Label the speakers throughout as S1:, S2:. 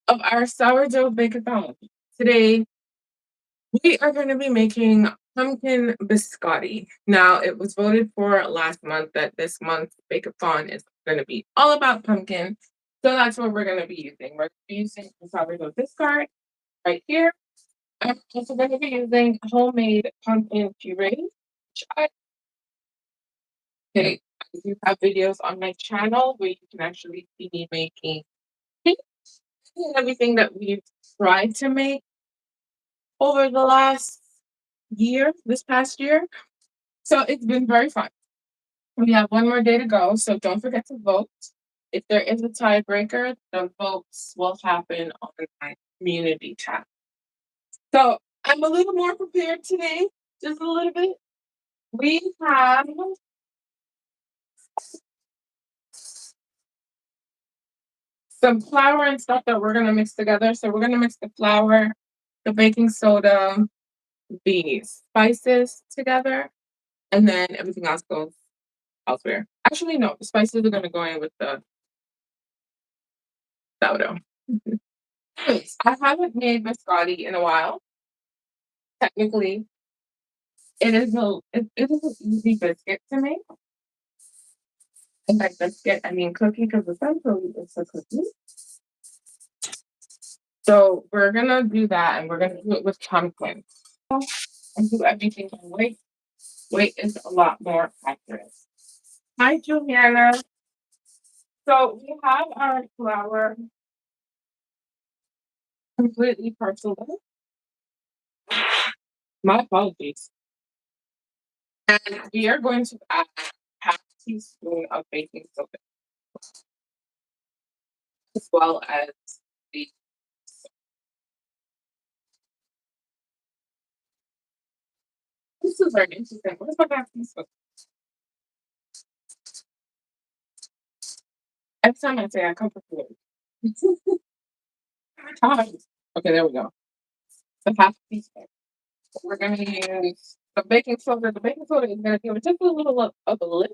S1: of our sourdough bake-a-thon. Today, we are going to be making pumpkin biscotti. Now, it was voted for last month that this month's bake-a-thon is going to be all about pumpkin. So that's what we're going to be using. We're gonna be using the sourdough discard right here. I'm also going to be using homemade pumpkin puree, which I do have videos on my channel where you can actually see me making everything that we've tried to make over the last year, this past year. So it's been very fun. We have one more day to go, so don't forget to vote. If there is a tiebreaker, the votes will happen on my community tab. So I'm a little more prepared today, just a little bit. We have some flour and stuff that we're gonna mix together. So we're gonna mix the flour, the baking soda, the spices together, and then everything else goes elsewhere. Actually, no, the spices are gonna go in with the sourdough. Anyways, I haven't made biscotti in a while. Technically, it is an easy biscuit to make. And by biscuit, I mean cookie because essentially it's a cookie. So we're gonna do that, and we're gonna do it with pumpkin and do everything in weight. Weight is a lot more accurate. Hi, Juliana. So we have our flour completely parceled out. My apologies. And we are going to add half a teaspoon of baking soda as well as the this is very interesting. What is my half teaspoon? Every time I say I come prepared. Okay, there we go. The half teaspoon. We're gonna use the baking soda. The baking soda is gonna give it just a little of a lift.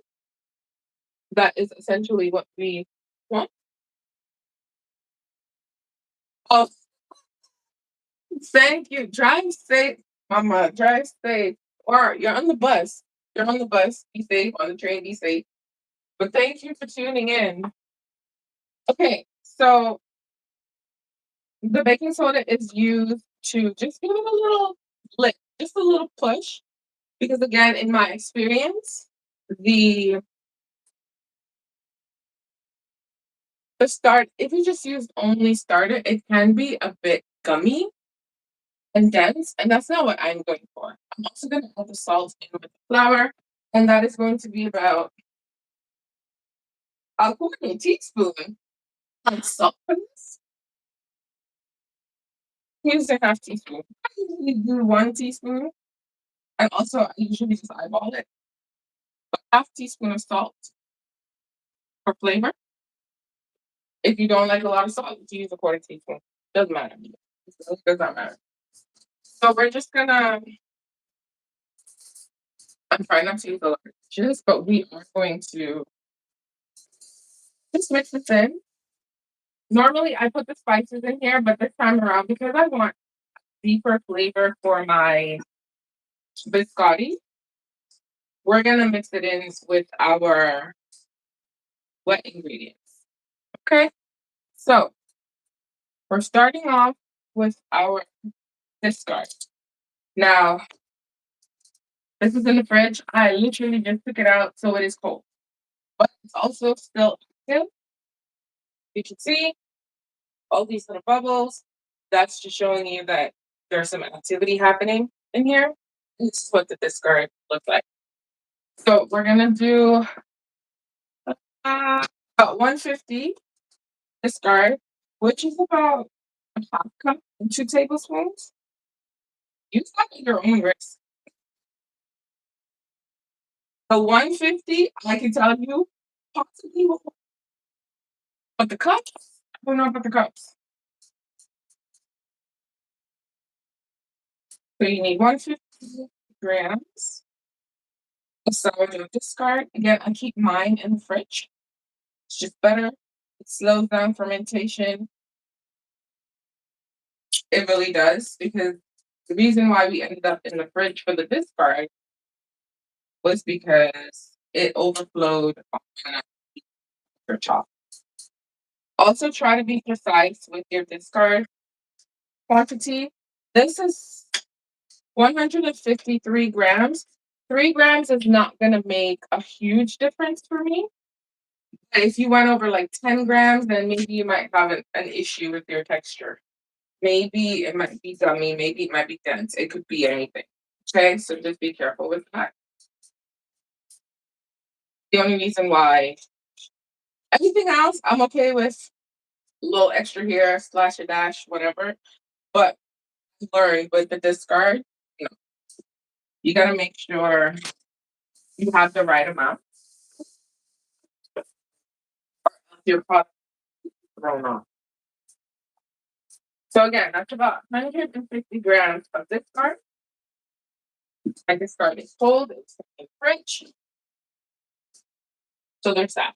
S1: That is essentially what we want. Oh, thank you. Drive safe, mama. Drive safe. Or you're on the bus. You're on the bus. Be safe. On the train, be safe. But thank you for tuning in. Okay, so the baking soda is used to just give it a little lick, just a little push. Because again, in my experience, the start, if you just use only starter, it can be a bit gummy and dense, and that's not what I'm going for. I'm also going to add the salt in with the flour, and that is going to be about a quarter teaspoon of salt for this. Use a half teaspoon. I usually do 1 teaspoon, and also I usually just eyeball it. But half teaspoon of salt for flavor. If you don't like a lot of salt, you use a quarter teaspoon. Doesn't matter. It does not matter. So we're just gonna. I'm trying not to use a lot of dishes, but we are going to just mix this in. Normally, I put the spices in here, but this time around, because I want deeper flavor for my biscotti, we're gonna mix it in with our wet ingredients. Okay, so we're starting off with our discard. Now, this is in the fridge. I literally just took it out, so it is cold, but it's also still active. You can see all these little bubbles. That's just showing you that there's some activity happening in here. This is what the discard looks like. So we're gonna do about 150 discard, which is about a half cup and 2 tablespoons. Use that at your own risk. The 150, I can tell you, possibly will, but the cups, I don't know about the cups. So you need 150 grams of sourdough discard. Again, I keep mine in the fridge. It's just better. It slows down fermentation. It really does, because the reason why we ended up in the fridge for the discard was because it overflowed on your top. Also, try to be precise with your discard quantity. This is 153 grams. 3 grams is not going to make a huge difference for me. If you went over like 10 grams, then maybe you might have an issue with your texture. Maybe it might be gummy, maybe it might be dense. It could be anything. Okay, so just be careful with that. The only reason why everything else I'm okay with, a little extra here, slash a dash, whatever. But learn with the discard, you know, you gotta make sure you have the right amount of your product thrown off. So again, that's about 150 grams of discard. My discard is cold, it's in the fridge. So there's that.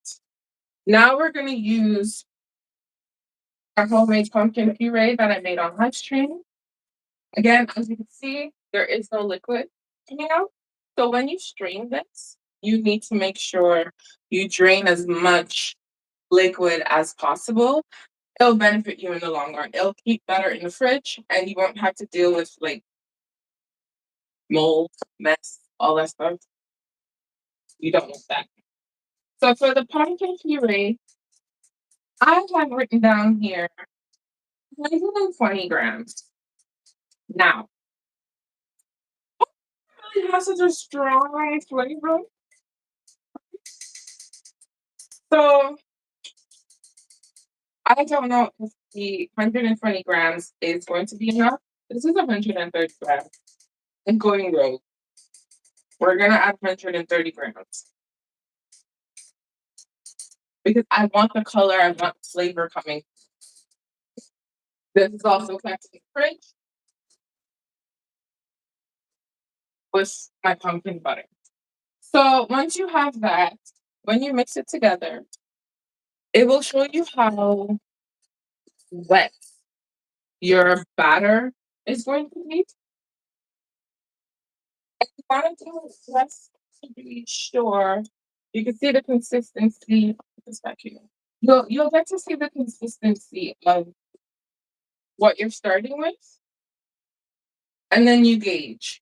S1: Now we're gonna use our homemade pumpkin puree that I made on live stream. Again, as you can see, there is no liquid coming out. So when you strain this, you need to make sure you drain as much liquid as possible. It'll benefit you in the long run. It'll keep better in the fridge, and you won't have to deal with like mold, mess, all that stuff. You don't want that. So for the pumpkin puree, I have written down here 120 grams. Now, it has such a strong flavor. So I don't know if the 120 grams is going to be enough. This is 130 grams. And going rogue. We're gonna add 130 grams. Because I want the color, I want the flavor coming. This is also kept in the fridge with my pumpkin butter. So once you have that, when you mix it together, it will show you how wet your batter is going to be. If you want to do it less to be sure, you can see the consistency. Put this back here. You'll get to see the consistency of what you're starting with, and then you gauge.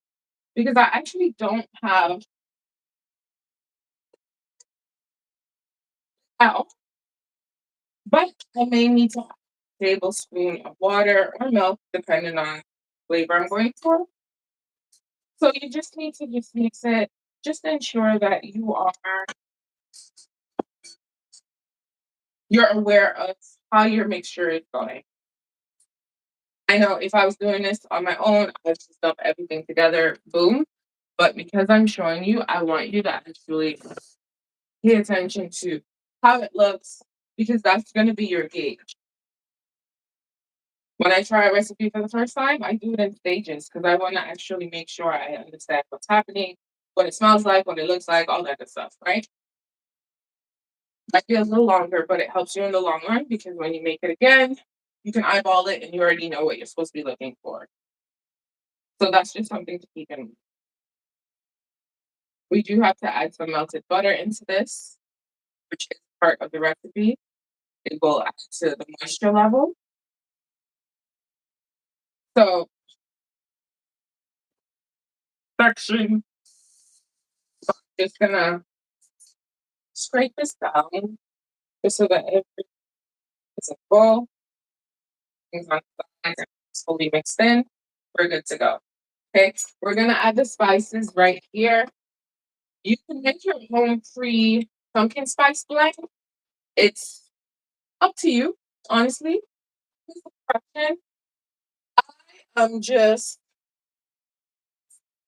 S1: Because I actually don't have out, but I may need to have a tablespoon of water or milk, depending on flavor I'm going for. So you just need to just mix it. Just ensure that you're aware of how your mixture is going. I know if I was doing this on my own, I would just dump everything together, boom. But because I'm showing you, I want you to actually pay attention to how it looks, because that's going to be your gauge. When I try a recipe for the first time, I do it in stages because I want to actually make sure I understand what's happening, what it smells like, what it looks like, all that good stuff, right? Might be a little longer, but it helps you in the long run because when you make it again, you can eyeball it and you already know what you're supposed to be looking for. So that's just something to keep in mind. We do have to add some melted butter into this, which is part of the recipe. It will add to the moisture level. So, section, just gonna scrape this down just so that everything is full. Things on the side are fully mixed in. We're good to go. Okay, we're gonna add the spices right here. You can make your own free pumpkin spice blend. It's up to you, honestly. I'm just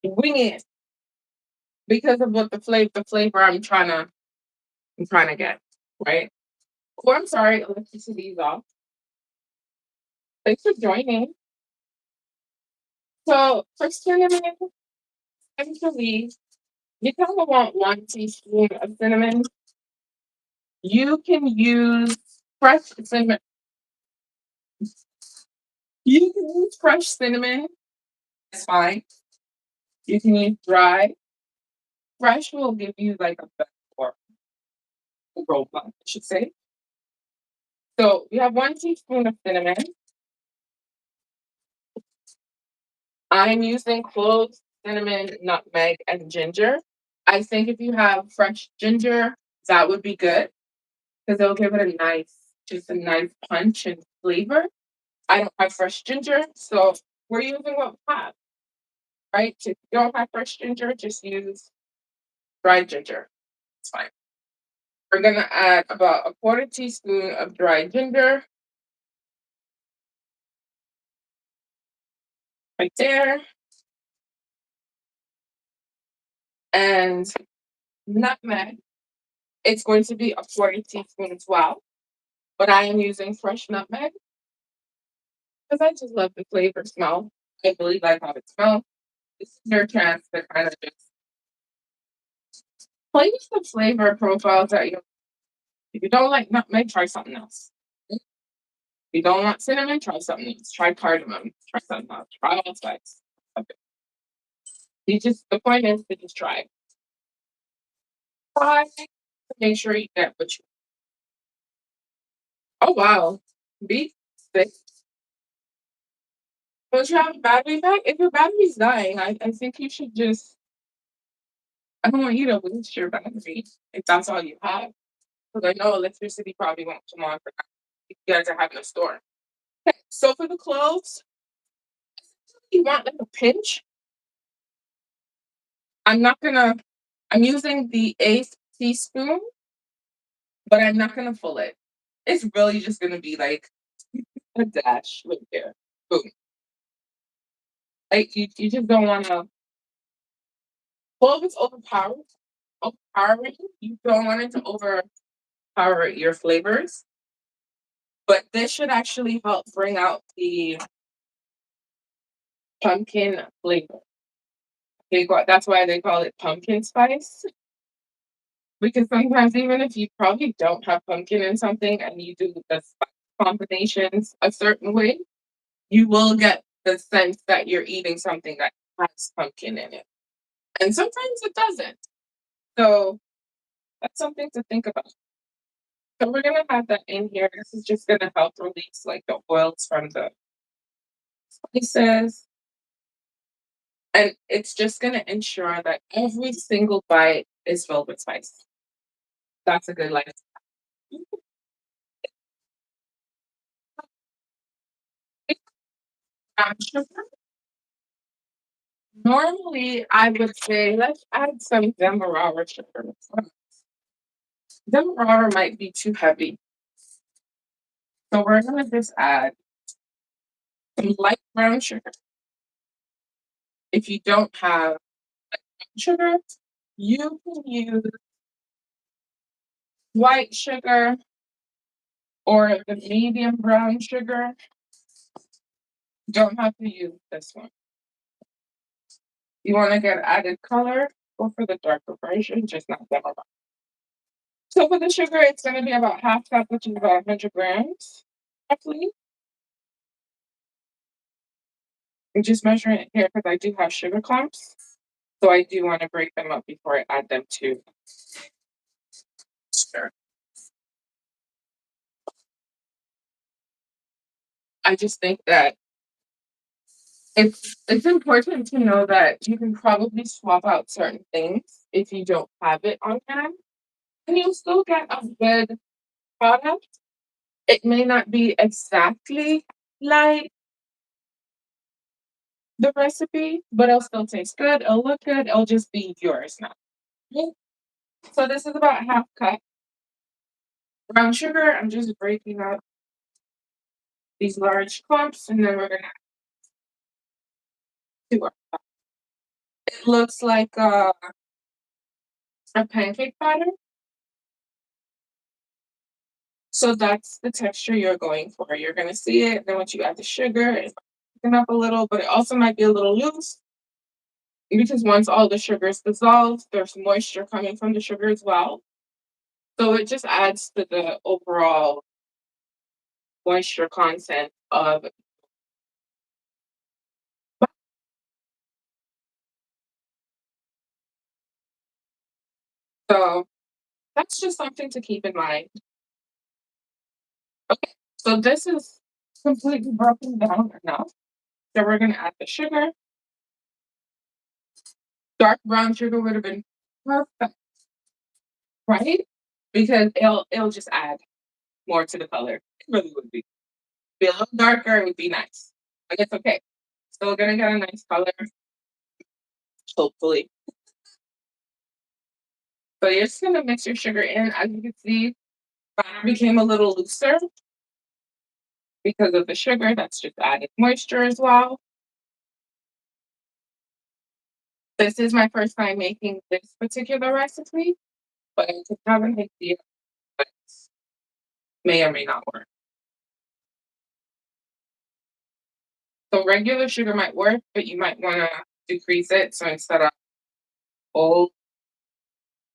S1: winging it because of what the flavor I'm trying to get, right? Oh, I'm sorry, electricity's off. Thanks for joining. So for cinnamon, essentially, you kind of want 1 teaspoon of cinnamon. You can use fresh cinnamon. You can use fresh cinnamon, it's fine. You can use dry. Fresh will give you like a better or a robust, I should say. So you have 1 teaspoon of cinnamon. I'm using cloves, cinnamon, nutmeg, and ginger. I think if you have fresh ginger, that would be good because it'll give it just a nice punch and flavor. I don't have fresh ginger, so we're using what we have, right? If you don't have fresh ginger, just use dried ginger. It's fine. We're gonna add about a quarter teaspoon of dried ginger right there, and nutmeg. It's going to be a quarter teaspoon as well, but I am using fresh nutmeg because I just love the flavor smell. I really like how it smells. This is your chance to kind of just play with the flavor profiles that you. If you don't like nutmeg, try something else. If you don't want cinnamon, try something else. Try cardamom. Try something else. Try allspice. Okay. The point is to just try. Try to make sure you get what you. Oh wow, beef stick. Don't you have a battery back? If your battery's dying, I think you should just. I don't want you to lose your battery if that's all you have. Because I know electricity probably won't come on for that. If you guys are having a storm. So for the cloves, you want like a pinch. I'm not gonna. I'm using the eighth teaspoon, but I'm not gonna full it. It's really just gonna be like a dash right there. Boom. Like you just don't wanna clove is overpowering. You don't want it to overpower your flavors. But this should actually help bring out the pumpkin flavor. That's why they call it pumpkin spice. Because sometimes even if you probably don't have pumpkin in something and you do the spice combinations a certain way, you will get the sense that you're eating something that has pumpkin in it. And sometimes it doesn't. So that's something to think about. So we're gonna have that in here. This is just gonna help release like the oils from the spices. And it's just gonna ensure that every single bite is filled with spice. That's a good life. Sugar. Normally, I would say let's add some demerara sugar. Demerara might be too heavy, so we're gonna just add some light brown sugar. If you don't have sugar, you can use white sugar or the medium brown sugar. Don't have to use this one. You want to get added color, go for the darker version, just not demerara. So for the sugar, it's going to be about half cup, which is about 100 grams, roughly. I'm just measuring it here because I do have sugar clumps. So I do want to break them up before I add them to stir. I just think that it's important to know that you can probably swap out certain things if you don't have it on hand, and you'll still get a good product. It may not be exactly like the recipe, but it'll still taste good. It'll look good. It'll just be yours now. Okay? So this is about half cup brown sugar. I'm just breaking up these large clumps, and then we're gonna do our. It looks like a pancake batter. So that's the texture you're going for. You're gonna see it. Then once you add the sugar, it's thicken up a little, but it also might be a little loose because once all the sugar is dissolved, there's moisture coming from the sugar as well. So it just adds to the overall moisture content of. So that's just something to keep in mind. Okay, so this is completely broken down enough. So we're gonna add the sugar. Dark brown sugar would have been perfect, right? Because it'll just add more to the color. It really would be. Be a little darker, it would be nice. But it's okay. Still gonna get a nice color, hopefully. So you're just gonna mix your sugar in. As you can see, batter became a little looser because of the sugar. That's just added moisture as well. This is my first time making this particular recipe, but I just have an idea that may or may not work. So regular sugar might work, but you might want to decrease it. So instead of whole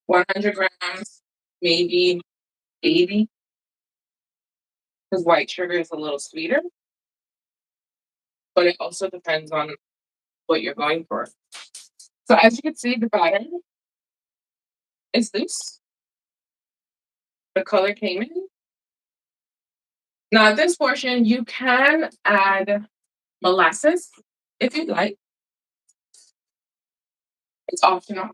S1: 100 grams, maybe 80, because white sugar is a little sweeter, but it also depends on what you're going for. So as you can see, the batter is loose. The color came in. Now, at this portion, you can add molasses if you'd like. It's optional.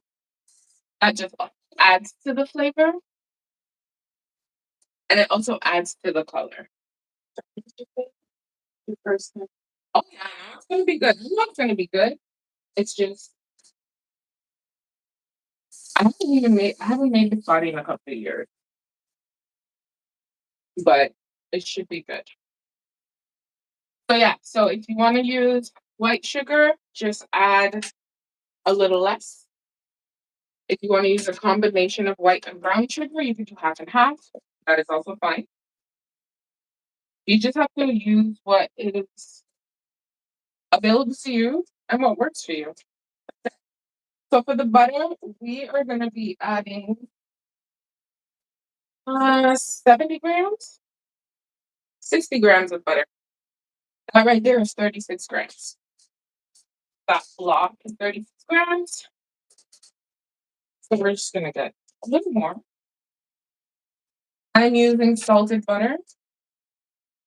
S1: That just adds to the flavor and it also adds to the color. Oh yeah, no, it's gonna be good. You know it's gonna be good. It's just I haven't made Biscotti in a couple of years, but it should be good. So yeah, so if you want to use white sugar, just add a little less. If you want to use a combination of white and brown sugar, you can do half and half. That is also fine. You just have to use what is available to you and what works for you. So for the butter, we are going to be adding 70 grams, 60 grams of butter. That right there is 36 grams. That block is 36 grams. So we're just going to get a little more. I'm using salted butter.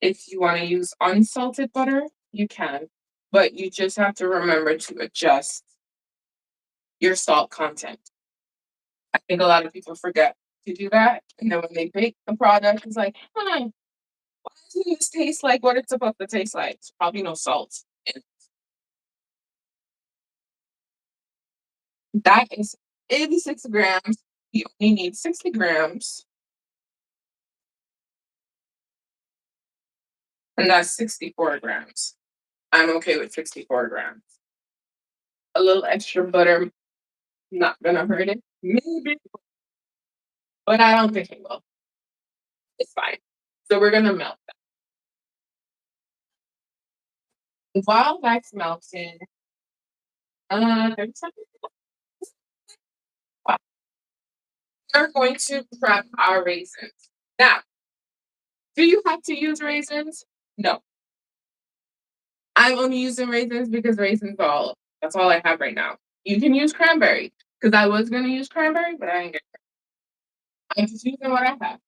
S1: If you want to use unsalted butter, you can, but you just have to remember to adjust your salt content. I think a lot of people forget to do that. And then when they bake the product, it's like, why doesn't this taste like what it's supposed to taste like? It's probably no salt. And that is 86 grams. You only need 60 grams, and that's 64 grams. I'm okay with 64 grams. A little extra butter, not gonna hurt it. Maybe, but I don't think it will. It's fine. So we're gonna melt that. While that's melting, 30 seconds. We're going to prep our raisins. Now, do you have to use raisins? No. I'm only using raisins because raisins all that's all I have right now. You can use cranberry because I was gonna use cranberry, but I ain't get I'm just using what I have.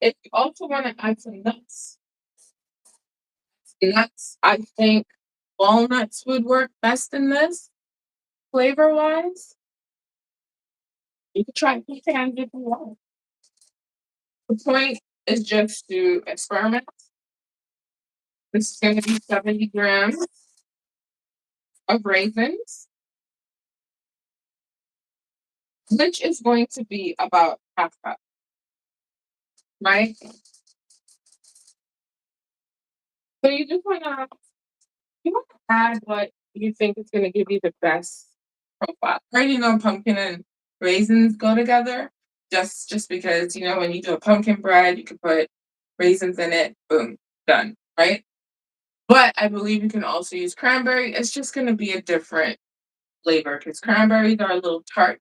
S1: If you also want to add some nuts, I think walnuts would work best in this flavor wise. You could try pecans if you want. The point is just to experiment. This is going to be 70 grams of raisins, which is going to be about half cup, right? So you want to add what you think is going to give you the best profile. Right? You know, pumpkin and raisins go together. Just because when you do a pumpkin bread, you can put raisins in it. Boom, done. Right? But I believe you can also use cranberry. It's just going to be a different flavor because cranberries are a little tart.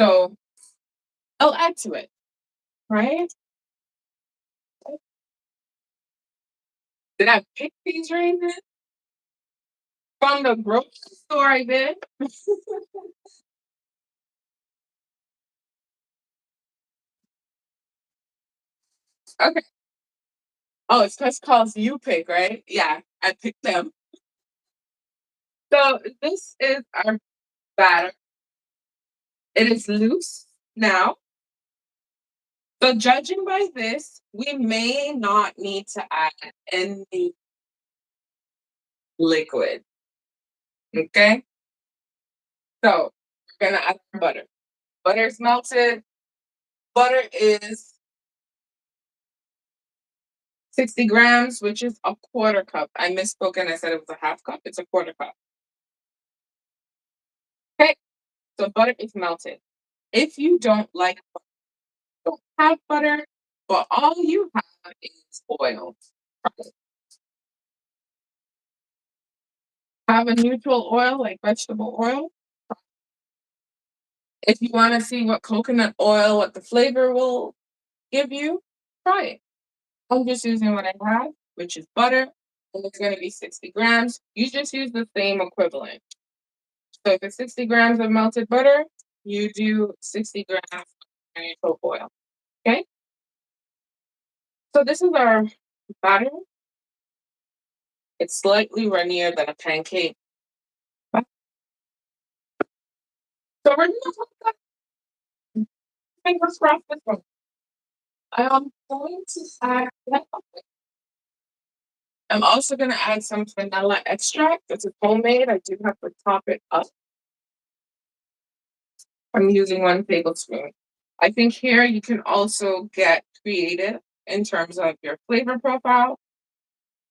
S1: So I'll add to it. Right? Did I pick these raisins from the grocery store? I did. Okay. Oh, it's because calls you pick, right? Yeah, I picked them. So this is our batter. It is loose now. So judging by this, we may not need to add any liquid. Okay. So we're gonna add butter. Butter is melted. Butter is 60 grams, which is a quarter cup. I misspoke and I said it was a half cup. It's a quarter cup. Okay. So butter is melted. If you don't like butter, don't have butter, but all you have is oil. Have a neutral oil like vegetable oil. If you want to see what coconut oil, what the flavor will give you, try it. I'm just using what I have, which is butter, and it's going to be 60 grams. You just use the same equivalent. So if it's 60 grams of melted butter, you do 60 grams of neutral oil. Okay? So this is our batter. It's slightly runnier than a pancake. So we're going to put that fingers crossed this one. I'm going to add I'm also going to add some vanilla extract. This is homemade. I do have to top it up. I'm using 1 tablespoon. I think here you can also get creative in terms of your flavor profile.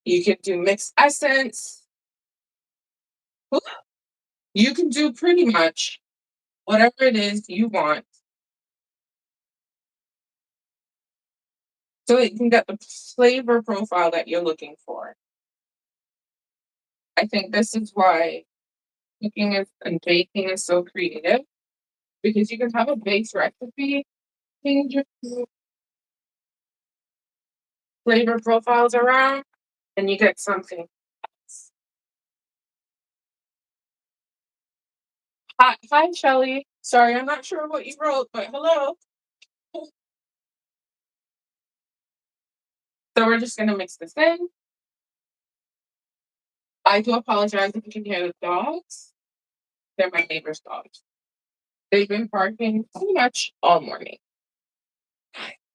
S1: You can do mixed essence. You can do pretty much whatever it is you want so that you can get the flavor profile that you're looking for. I think this is why cooking is and baking is so creative because you can have a base recipe, change your flavor profiles around, and you get something else. Hi, Shelly. Sorry, I'm not sure what you wrote, but hello. So we're just gonna mix this in. I do apologize if you can hear the dogs. They're my neighbor's dogs. They've been barking pretty much all morning.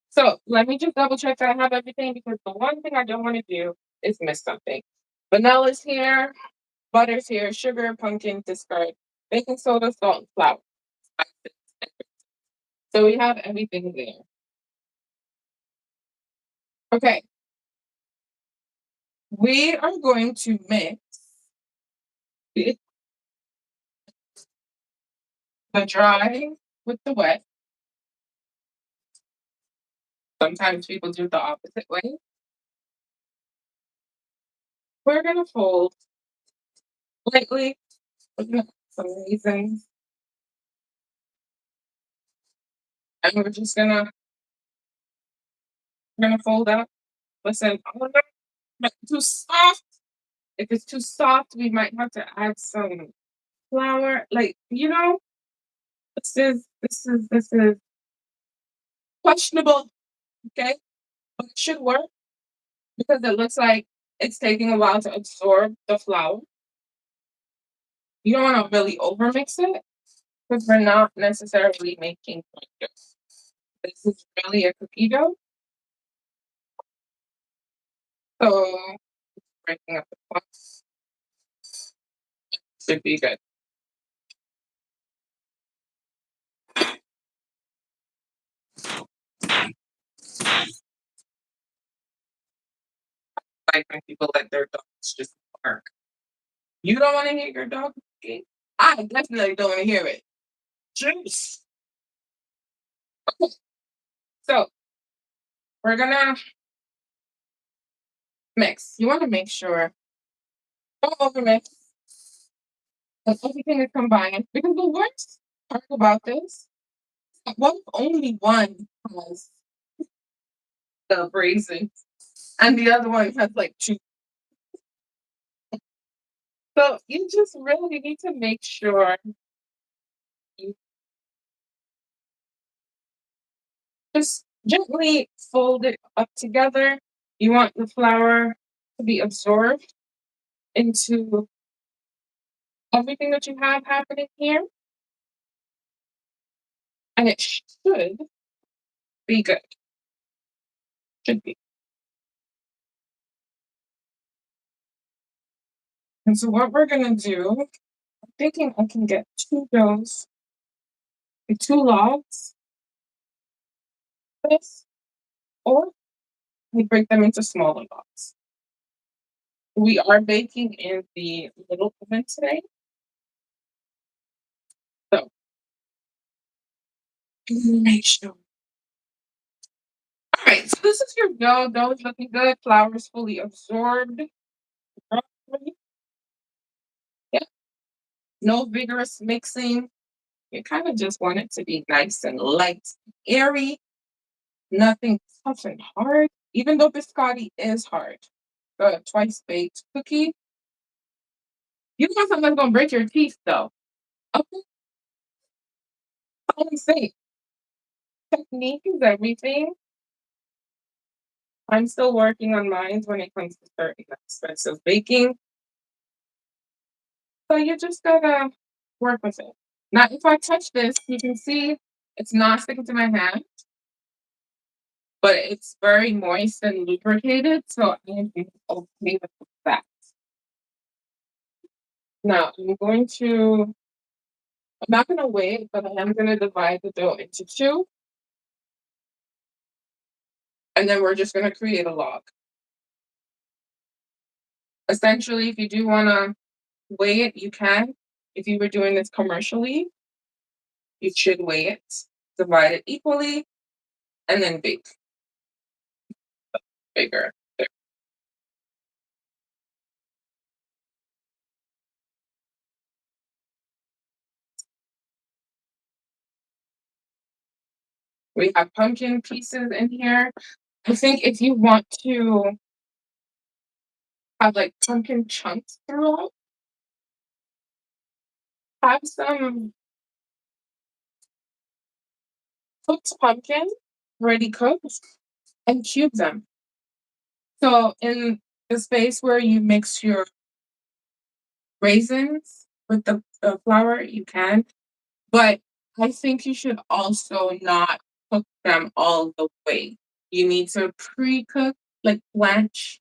S1: So let me just double check that I have everything because the one thing I don't want to do is miss something. Vanilla's here, butter's here, sugar, pumpkin, discard, baking soda, salt, and flour. So we have everything there. Okay, we are going to mix the dry with the wet. Sometimes people do it the opposite way. We're gonna fold lightly. We're gonna put some raisins, and we're gonna fold up. Listen, I'm not too soft. If it's too soft, we might have to add some flour. Like, this is questionable, okay? But it should work because it looks like it's taking a while to absorb the flour. You don't want to really overmix it because we're not necessarily making dough. This is really a cookie dough. So breaking up the clumps should be good. Like when people let their dogs just bark. You don't want to hear your dog barking? I definitely don't want to hear it. Juice. So we're gonna mix. You want to make sure don't overmix that everything is combined because the worst part about this, what if only one has the braising and the other one has like two? So you just really need to make sure you just Gently fold it up together. You want the flour to be absorbed into everything that you have happening here, and it should be good. Should be. And so what we're gonna do, I'm thinking I can get two doughs, two logs, this, or we break them into smaller logs. We are baking in the little oven today, so make sure. All right, so this is your dough. Dough is looking good. Flour is fully absorbed. Yeah, no vigorous mixing. You kind of just want it to be nice and light, airy, nothing tough and hard. Even though biscotti is hard, the twice baked cookie, you want something that's gonna break your teeth though. Okay, I'm saying technique is everything. I'm still working on mine when it comes to certain aspects of baking. So you just gotta work with it. Now, if I touch this, you can see it's not sticking to my hand, but it's very moist and lubricated. So I'm okay with that. Now, I'm not going to wait, but I am going to divide the dough into two. And then we're just going to create a log. Essentially, if you do want to weigh it, you can. If you were doing this commercially, you should weigh it, divide it equally, and then bake bigger. We have pumpkin pieces in here. I think if you want to have like pumpkin chunks throughout, have some cooked pumpkin already cooked and cube them. So in the space where you mix your raisins with the flour, you can. But I think you should also not cook them all the way. You need to pre-cook, like blanch,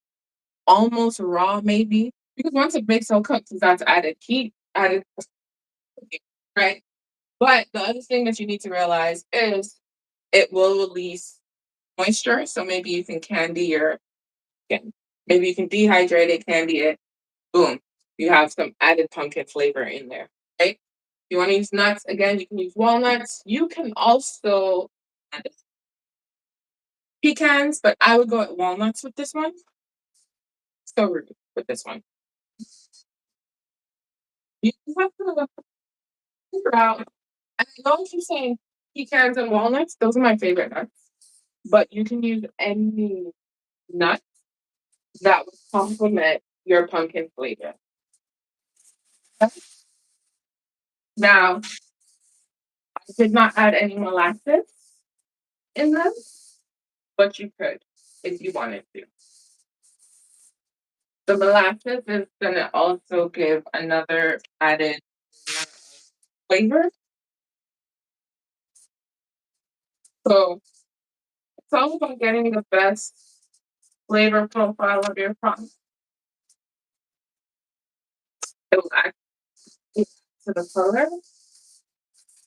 S1: almost raw maybe. Because once it bakes so cooked, that's added heat, added cooking, right? But the other thing that you need to realize is it will release moisture. So maybe you can candy your skin. Maybe you can dehydrate it, candy it, boom. You have some added pumpkin flavor in there, right? If you want to use nuts, again, you can use walnuts. You can also add pecans, but I would go with walnuts with this one. So rude with this one. You have to figure out. I know if you're saying pecans and walnuts, those are my favorite nuts. But you can use any nut that would complement your pumpkin flavor. Now, I did not add any molasses in them, but you could if you wanted to. The molasses is going to also give another added flavor. So it's all about getting the best flavor profile of your product. It will add to the color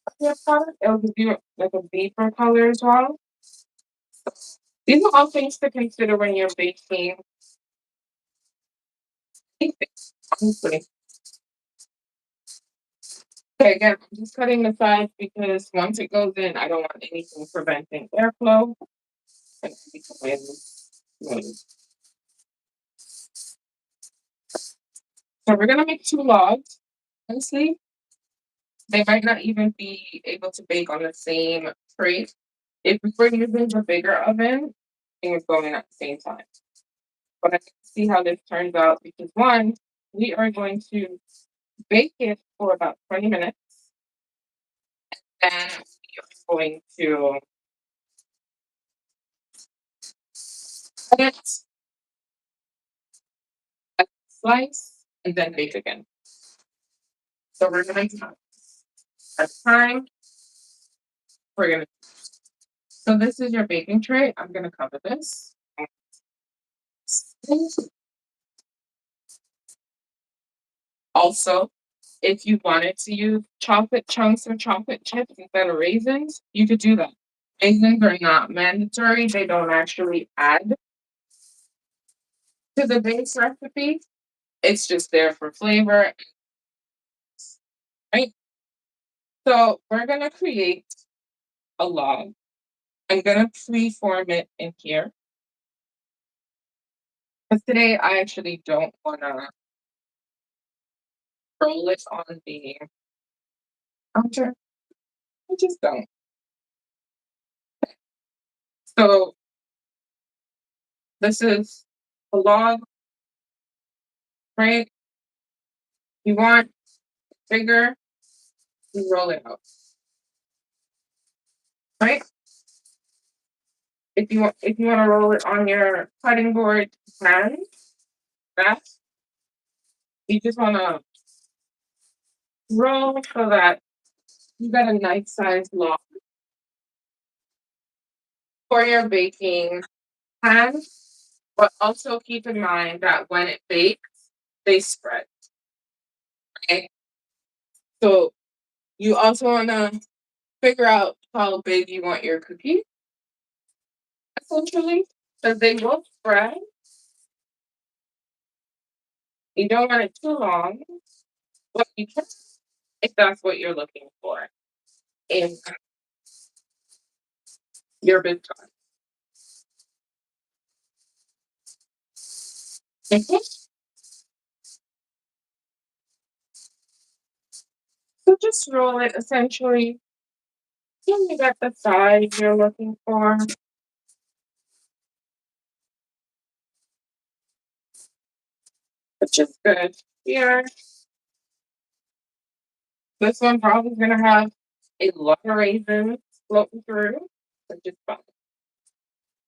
S1: of your product. It will give you like a deeper color as well. These are all things to consider when you're baking anything, honestly. Okay, again, I'm just cutting the sides because once it goes in, I don't want anything preventing airflow. And so we're gonna make two logs. Honestly, they might not even be able to bake on the same tray. If we were using the bigger oven, it was going at the same time. But I can see how this turns out because one, we are going to bake it for about 20 minutes. And we are going to it, slice, and then bake again. So we're going to have a time. We're going to. So this is your baking tray. I'm going to cover this. Also, if you wanted to use chocolate chunks or chocolate chips instead of raisins, you could do that. Raisins are not mandatory. They don't actually add to the base recipe. It's just there for flavor, right? So we're gonna create a log. I'm gonna pre-form it in here. Because today I actually don't wanna roll it on the counter. I just don't. So this is a log, right? You want bigger, you roll it out, right? If you want to roll it on your cutting board hand, that you just want to roll so that you got a nice sized log for your baking pan. But also keep in mind that when it bakes, they spread. Okay, so you also want to figure out how big you want your cookie, essentially, because they will spread. You don't want it too long, but you can if that's what you're looking for in your biscuit. Okay? So just roll it essentially. Till you get the size you're looking for, which is good. Here, this one probably gonna have a lot of raisins floating through, which is fun.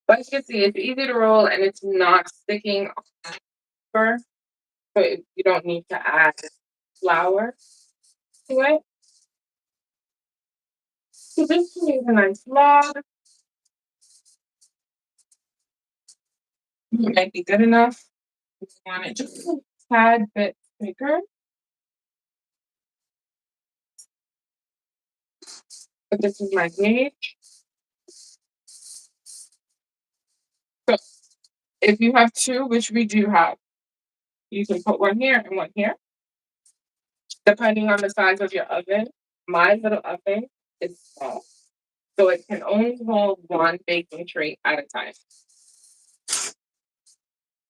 S1: But you can see it's easy to roll and it's not sticking on paper, so you don't need to add flour to it. So this is a nice log. It might be good enough. If you want it just a tad bit bigger, but this is my gauge. So if you have two, which we do have, you can put one here and one here, depending on the size of your oven. My little oven is small, so it can only hold one baking tray at a time.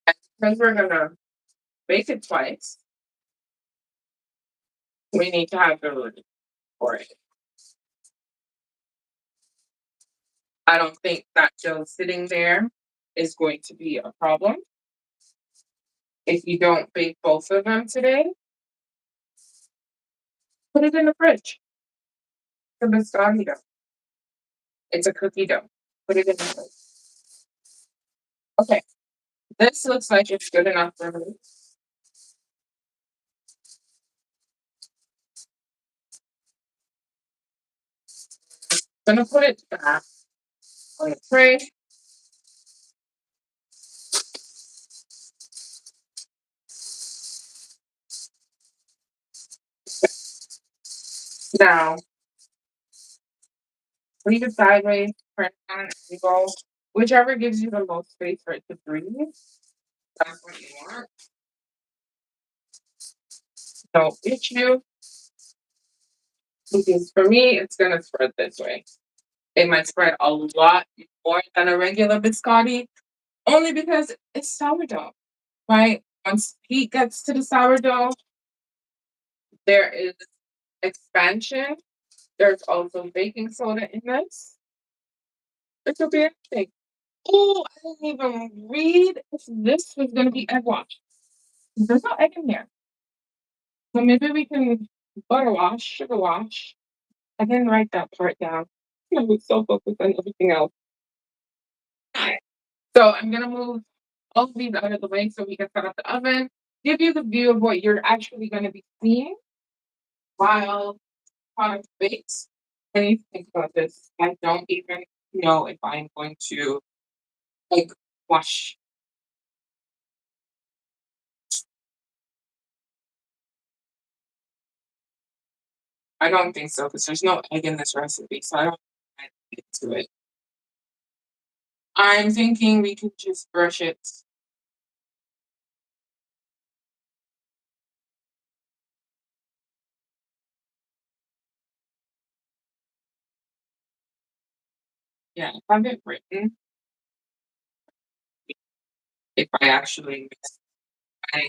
S1: And because we're gonna bake it twice, we need to have the room for it. I don't think that dough sitting there is going to be a problem. If you don't bake both of them today, put it in the fridge. It's a biscotti dough. It's a cookie dough. Put it in the fridge. Okay, this looks like it's good enough for me. I'm gonna put it back on the tray. Now, leave it sideways, turn it on an angle, whichever gives you the most space for it to breathe. That's what you want. No issue. Because for me, it's gonna spread this way. It might spread a lot more than a regular biscotti, only because it's sourdough, right? Once heat gets to the sourdough, there is expansion. There's also baking soda in this. It could be anything. Oh, I didn't even read if this was going to be egg wash. There's no egg in here. So maybe we can butter wash, sugar wash. I didn't write that part down. I was so focused on everything else. So I'm gonna move all of these out of the way so we can set up the oven, give you the view of what you're actually gonna be seeing while product bakes. I need to think about this. I don't even know if I'm going to like wash. I don't think so because there's no egg in this recipe, so I don't add egg to it. I'm thinking we could just brush it. Yeah, if I have it written, if I actually mix, I,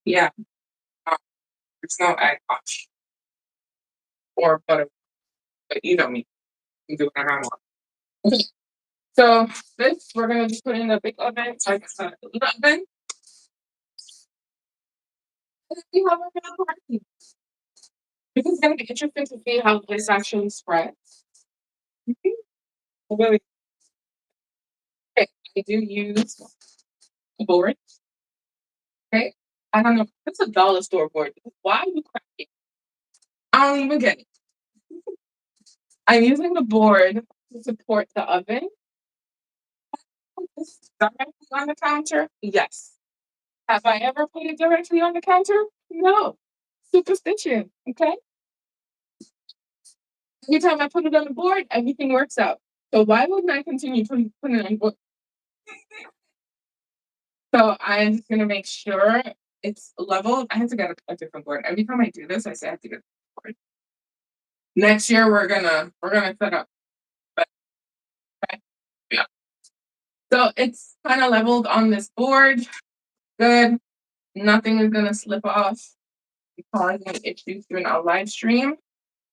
S1: yeah, um, there's no egg wash or butter, but you know me, I can do whatever I want. Okay, so this we're gonna just put in the big oven, like the oven, and then we have our little party. This is gonna be interesting to see how this actually spreads. Mhm. Really, okay, I do use a board. Okay, I don't know. It's a dollar store board. Why are you cracking? I don't even get it. I'm using the board to support the oven. Put this directly on the counter? Yes. Have I ever put it directly on the counter? No. Superstition. Okay. Every time I put it on the board, everything works out. So why wouldn't I continue putting it on the board? So I'm just gonna make sure it's level. I have to get a different board. Every time I do this, I say I have to get a board. Next year we're gonna set up. But okay. Yeah. So it's kind of leveled on this board. Good. Nothing is gonna slip off causing issues during our live stream.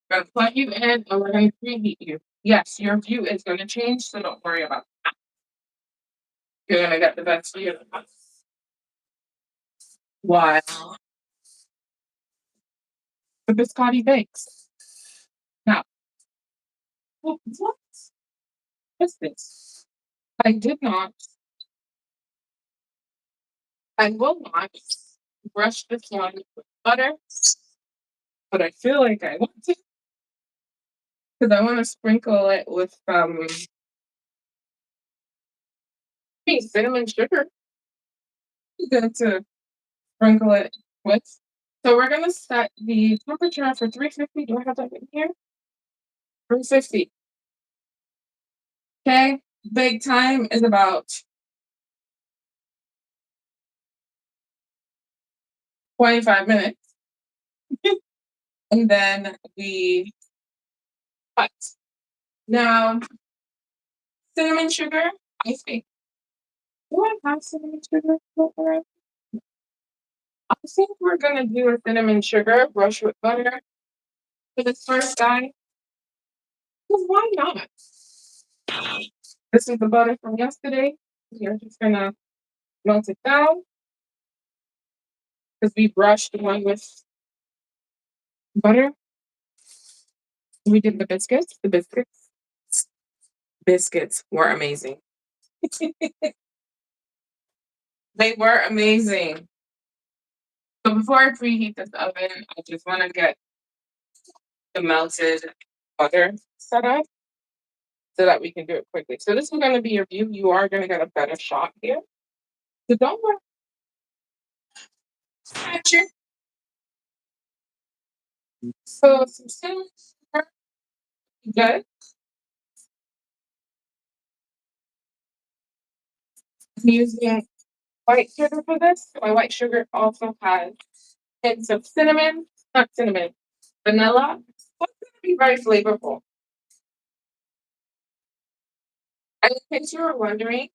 S1: We're gonna plug you in and we're gonna preheat you. Yes, your view is gonna change, so don't worry about that. You're gonna get the best view of us. While the biscotti bakes. Now, what is this? I did not, I will not brush this one with butter, but I feel like I want to because I want to sprinkle it with cinnamon sugar. I'm going to sprinkle it with. So we're gonna set the temperature for 350. Do I have that in here? 350. Okay. Bake time is about 25 minutes. And then we cut. Now, cinnamon sugar, I think. Do I have cinnamon sugar? I think we're gonna do a cinnamon sugar brush with butter for this first guy. Because why not? This is the butter from yesterday. You're just gonna melt it down because we brushed the one with butter. We did the biscuits. The biscuits were amazing. They were amazing. So before I preheat this oven, I just want to get the melted butter set up so that we can do it quickly. So this is going to be your view. You are going to get a better shot here. So don't worry. Gotcha. So some cinnamon sugar, good. I'm using white sugar for this. My white sugar also has hints of cinnamon, not cinnamon, vanilla. What's going to be very flavorful. And in case you were wondering,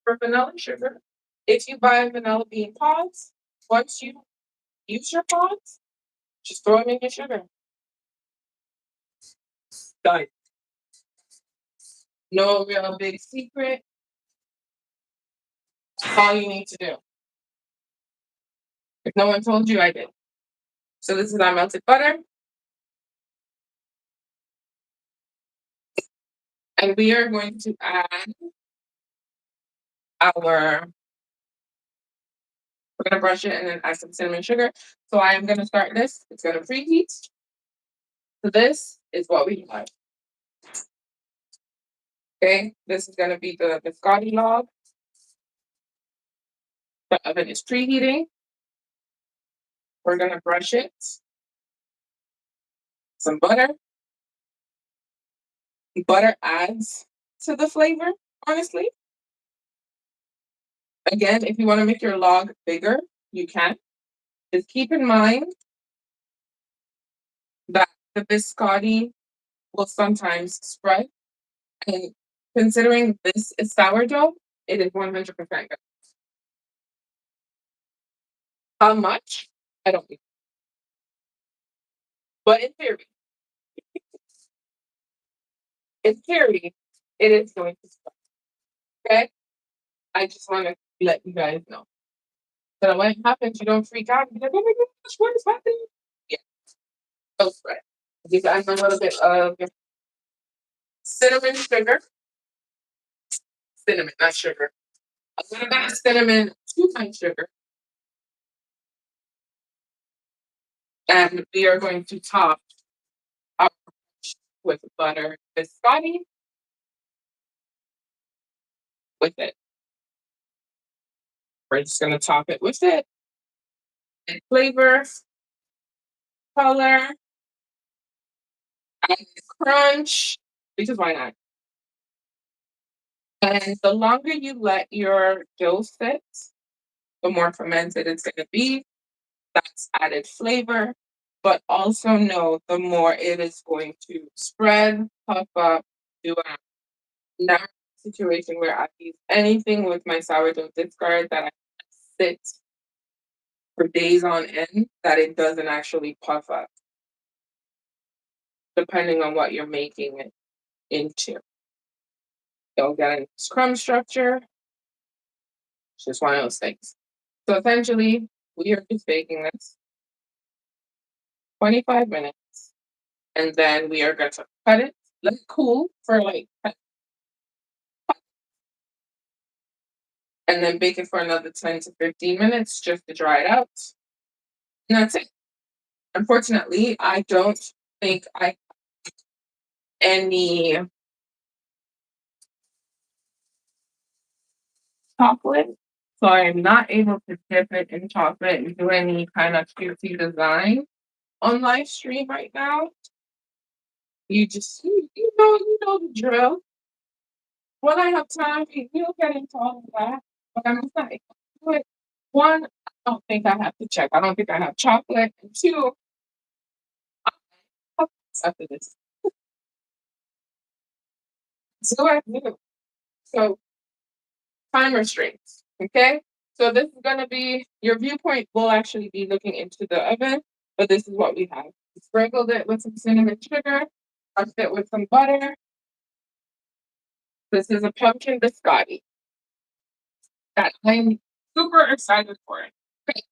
S1: for vanilla sugar, if you buy vanilla bean pods, once you use your pods, just throw them in your sugar. Done. No real big secret. That's all you need to do. If no one told you, I did. So this is our melted butter. And we are going to add we're gonna brush it and then add some cinnamon sugar. So I am gonna start this. It's gonna preheat. So this is what we have. Okay, this is gonna be the biscotti log. The oven is preheating. We're gonna brush it. Some butter. Butter adds to the flavor, honestly. Again, if you want to make your log bigger, you can. Just keep in mind that the biscotti will sometimes spread. And considering this is sourdough, it is 100% good. How much? I don't know. But in theory, it is going to spread. Okay? I just want to let you guys know. So when it happens, you don't freak out. You're like, oh my gosh, what is happening? Yeah, it'll spread. Just add a little bit of cinnamon sugar. Cinnamon, not sugar. A little bit of cinnamon, 2 times sugar. And we are going to top our with butter biscotti with it. We're just going to top it with it. And flavor, color, and crunch, because why not? And the longer you let your dough sit, the more fermented it's going to be. That's added flavor, but also know the more it is going to spread, puff up, do a now situation where I use anything with my sourdough discard that I sit for days on end that it doesn't actually puff up, depending on what you're making it into. You'll get a crumb structure. It's just one of those things. So essentially, we are just baking this 25 minutes, and then we are going to cut it, let it cool for like, and then bake it for another 10 to 15 minutes just to dry it out. And that's it. Unfortunately, I don't think I have any chocolate. So I'm not able to dip it in chocolate and do any kind of cutesy design on live stream right now. You just you know the drill. When I have time, we'll get into all of that. But I'm just not able to do it. One, I don't think I have to check. I don't think I have chocolate. And two, I have after this. So I do. So time restraints. Okay. So this is gonna be your viewpoint will actually be looking into the oven, but this is what we have. Sprinkled it with some cinnamon sugar, brushed it with some butter. This is a pumpkin biscotti that I'm super excited for. Okay.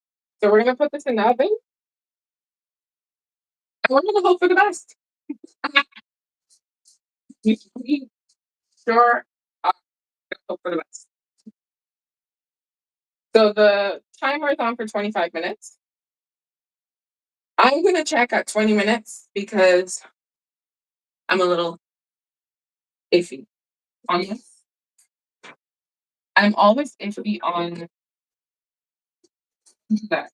S1: So we're gonna put this in the oven and we're gonna hope for the best. We sure are gonna hope for the best. So the timer is on for 25 minutes. I'm gonna check at 20 minutes because I'm a little iffy on this. I'm always iffy on that.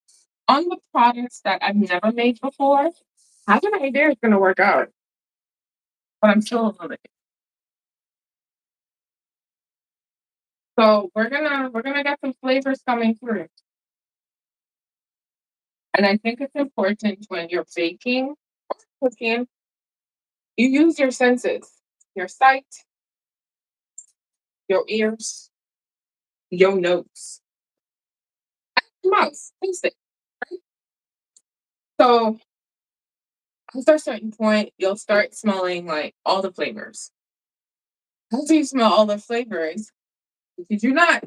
S1: On the products that I've never made before, I have an idea it's gonna work out, but I'm still a little bit. So we're gonna get some flavors coming through. And I think it's important when you're baking or cooking, you use your senses, your sight, your ears, your nose, your mouth, taste it. Right? So after a certain point, you'll start smelling like all the flavors. After you smell all the flavors, did you not?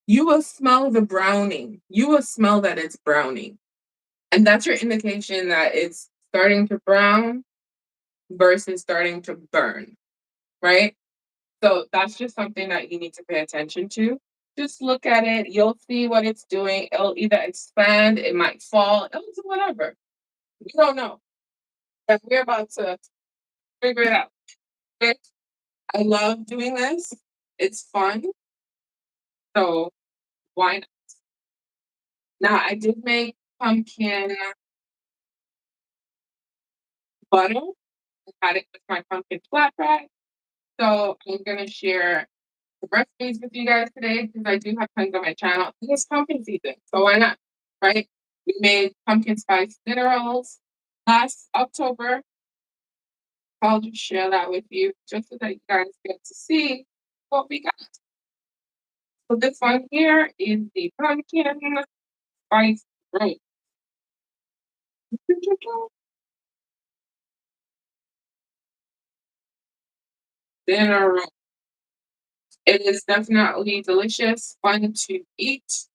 S1: You will smell the browning. You will smell that it's browning. And that's your indication that it's starting to brown versus starting to burn, right? So that's just something that you need to pay attention to. Just look at it. You'll see what it's doing. It'll either expand, it might fall, it'll do whatever. We don't know. And we're about to figure it out. Okay? I love doing this. It's fun. So why not? Now I did make pumpkin butter. I had it with my pumpkin flatbread. So I'm gonna share the recipes with you guys today because I do have tons on my channel. It's pumpkin season, so why not? Right? We made pumpkin spice dinner rolls last October. I'll just share that with you just so that you guys get to see what we got. So this one here is the pumpkin spice roll. Dinner roll. It is definitely delicious, fun to eat,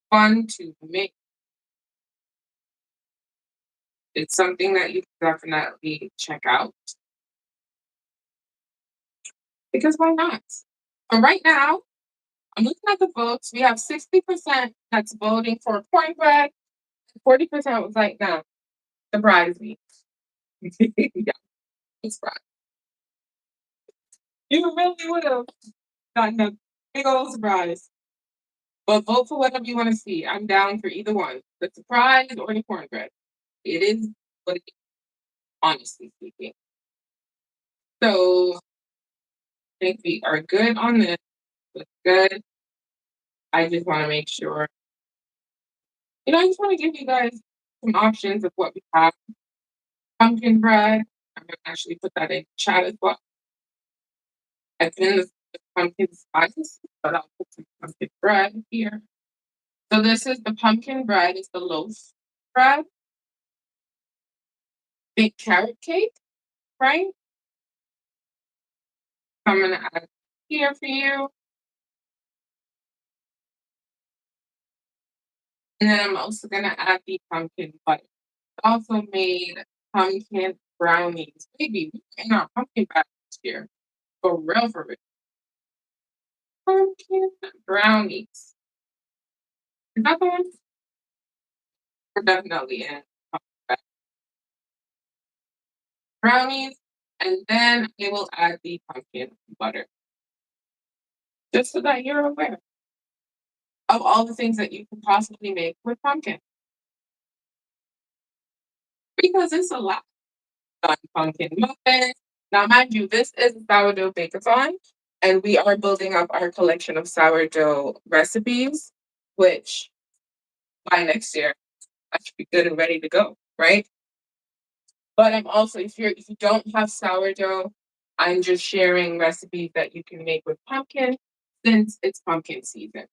S1: fun to make. It's something that you can definitely check out because why not? But right now, I'm looking at the votes. We have 60% that's voting for cornbread. 40% was like, nah, surprise me. Yeah, surprise. You really would have gotten a big old surprise. But vote for whatever you want to see. I'm down for either one, the surprise or the cornbread. It is what it is, honestly speaking. So I think we are good on this. Looks good. I just want to make sure. I just want to give you guys some options of what we have. Pumpkin bread. I'm gonna actually put that in chat as well. And then the pumpkin spice, but I'll put some pumpkin bread here. So this is the pumpkin bread, it's the loaf bread, big carrot cake, right? I'm gonna add here for you. And then I'm also gonna add the pumpkin butter. Also made pumpkin brownies. Baby, we in our pumpkin bags here. For real, for real. Pumpkin brownies. Is that the one? We're definitely in brownies. And then I will add the pumpkin butter. Just so that you're aware of all the things that you can possibly make with pumpkin. Because it's a lot. Done pumpkin muffins. Now, mind you, this is sourdough bake-a-thon, and we are building up our collection of sourdough recipes, which by next year I should be good and ready to go, right? But I'm also, if you don't have sourdough, I'm just sharing recipes that you can make with pumpkin since it's pumpkin season,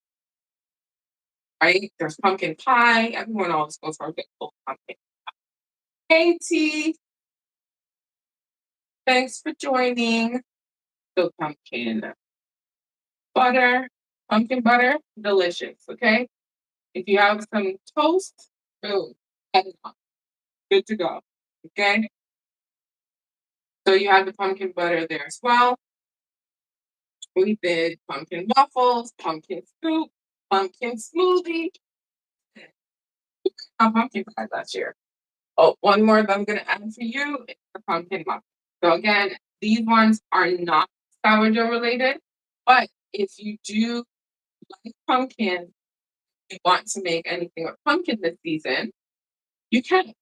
S1: right? There's pumpkin pie. Everyone always goes for a good old pumpkin. Hey T, thanks for joining. So butter, pumpkin butter, delicious. Okay. If you have some toast, boom, add it on. Good to go. Okay. So you have the pumpkin butter there as well. We did pumpkin waffles, pumpkin soup, pumpkin smoothie, and pumpkin pie last year. Oh, one more that I'm gonna add for you is the pumpkin muffin. So again, these ones are not sourdough related, but if you do like pumpkin, you want to make anything with pumpkin this season, you can.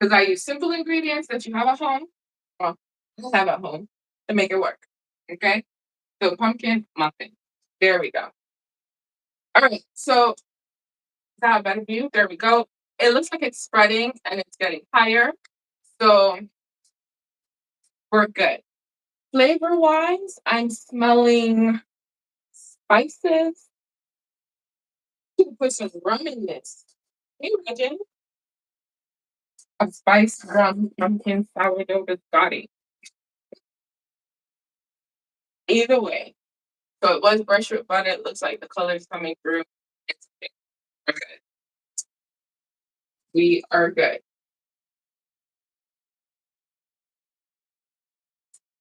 S1: Because I use simple ingredients that you have at home, well, I have at home to make it work. Okay? So pumpkin muffin. There we go. All right. So is that a better view? There we go. It looks like it's spreading and it's getting higher. So we're good. Flavor wise, I'm smelling spices. You can put some rum in this. Can you imagine a spiced rum pumpkin sourdough biscotti? Either way. So it was brushed with butter. It looks like the color's coming through. It's okay. We're good. We are good.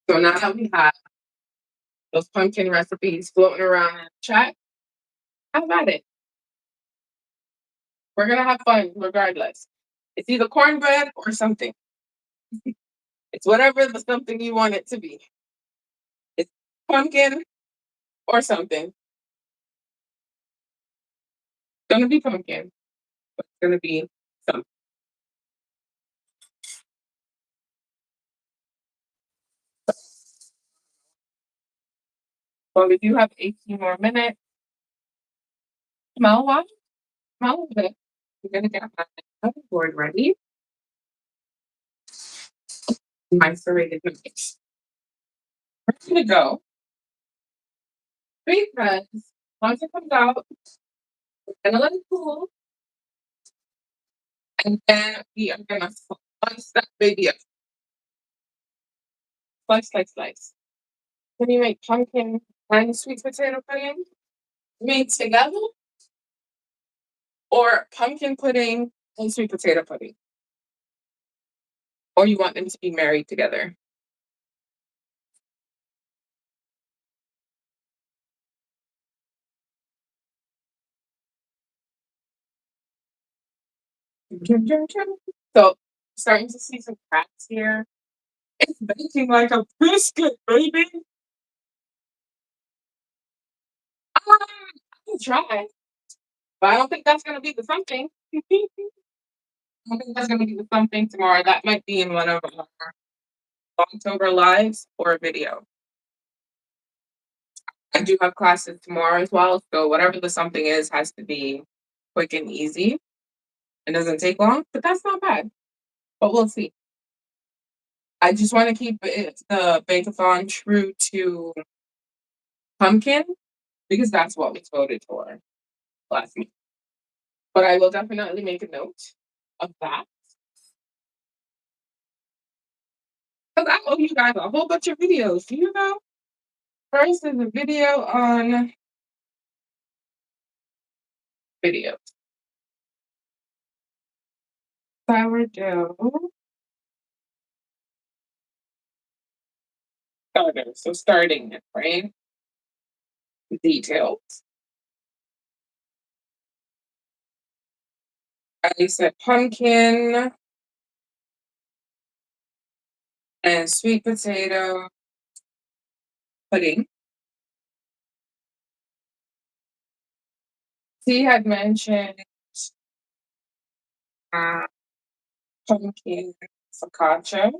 S1: So now that we have those pumpkin recipes floating around in the chat, how about it? We're gonna have fun regardless. It's either cornbread or something. It's whatever the something you want it to be. It's pumpkin or something. It's gonna be pumpkin, but it's gonna be something. So we do have 18 more minutes. Smell one, smell it. I'm gonna get my other board ready. My serrated mix. We're gonna go because once it comes out, we're gonna let it cool, and then we are gonna slice that baby up. Slice, slice, slice. Can you make pumpkin and sweet potato pudding made together, or pumpkin pudding and sweet potato pudding? Or you want them to be married together? So starting to see some cracks here. It's baking like a biscuit, baby. I can try, but I don't think that's gonna be the something. I don't think that's gonna be the something tomorrow. That might be in one of our October lives or a video. I do have classes tomorrow as well, so whatever the something is has to be quick and easy. It doesn't take long, but that's not bad. But we'll see. I just want to keep the Bakeathon true to pumpkin because that's what was voted for last week. But I will definitely make a note of that. Because I owe you guys a whole bunch of videos. Do you know? First is a video on videos. Sourdough starter. So starting it, right? Details. I said pumpkin and sweet potato pudding. He had mentioned uh, pumpkin focaccia,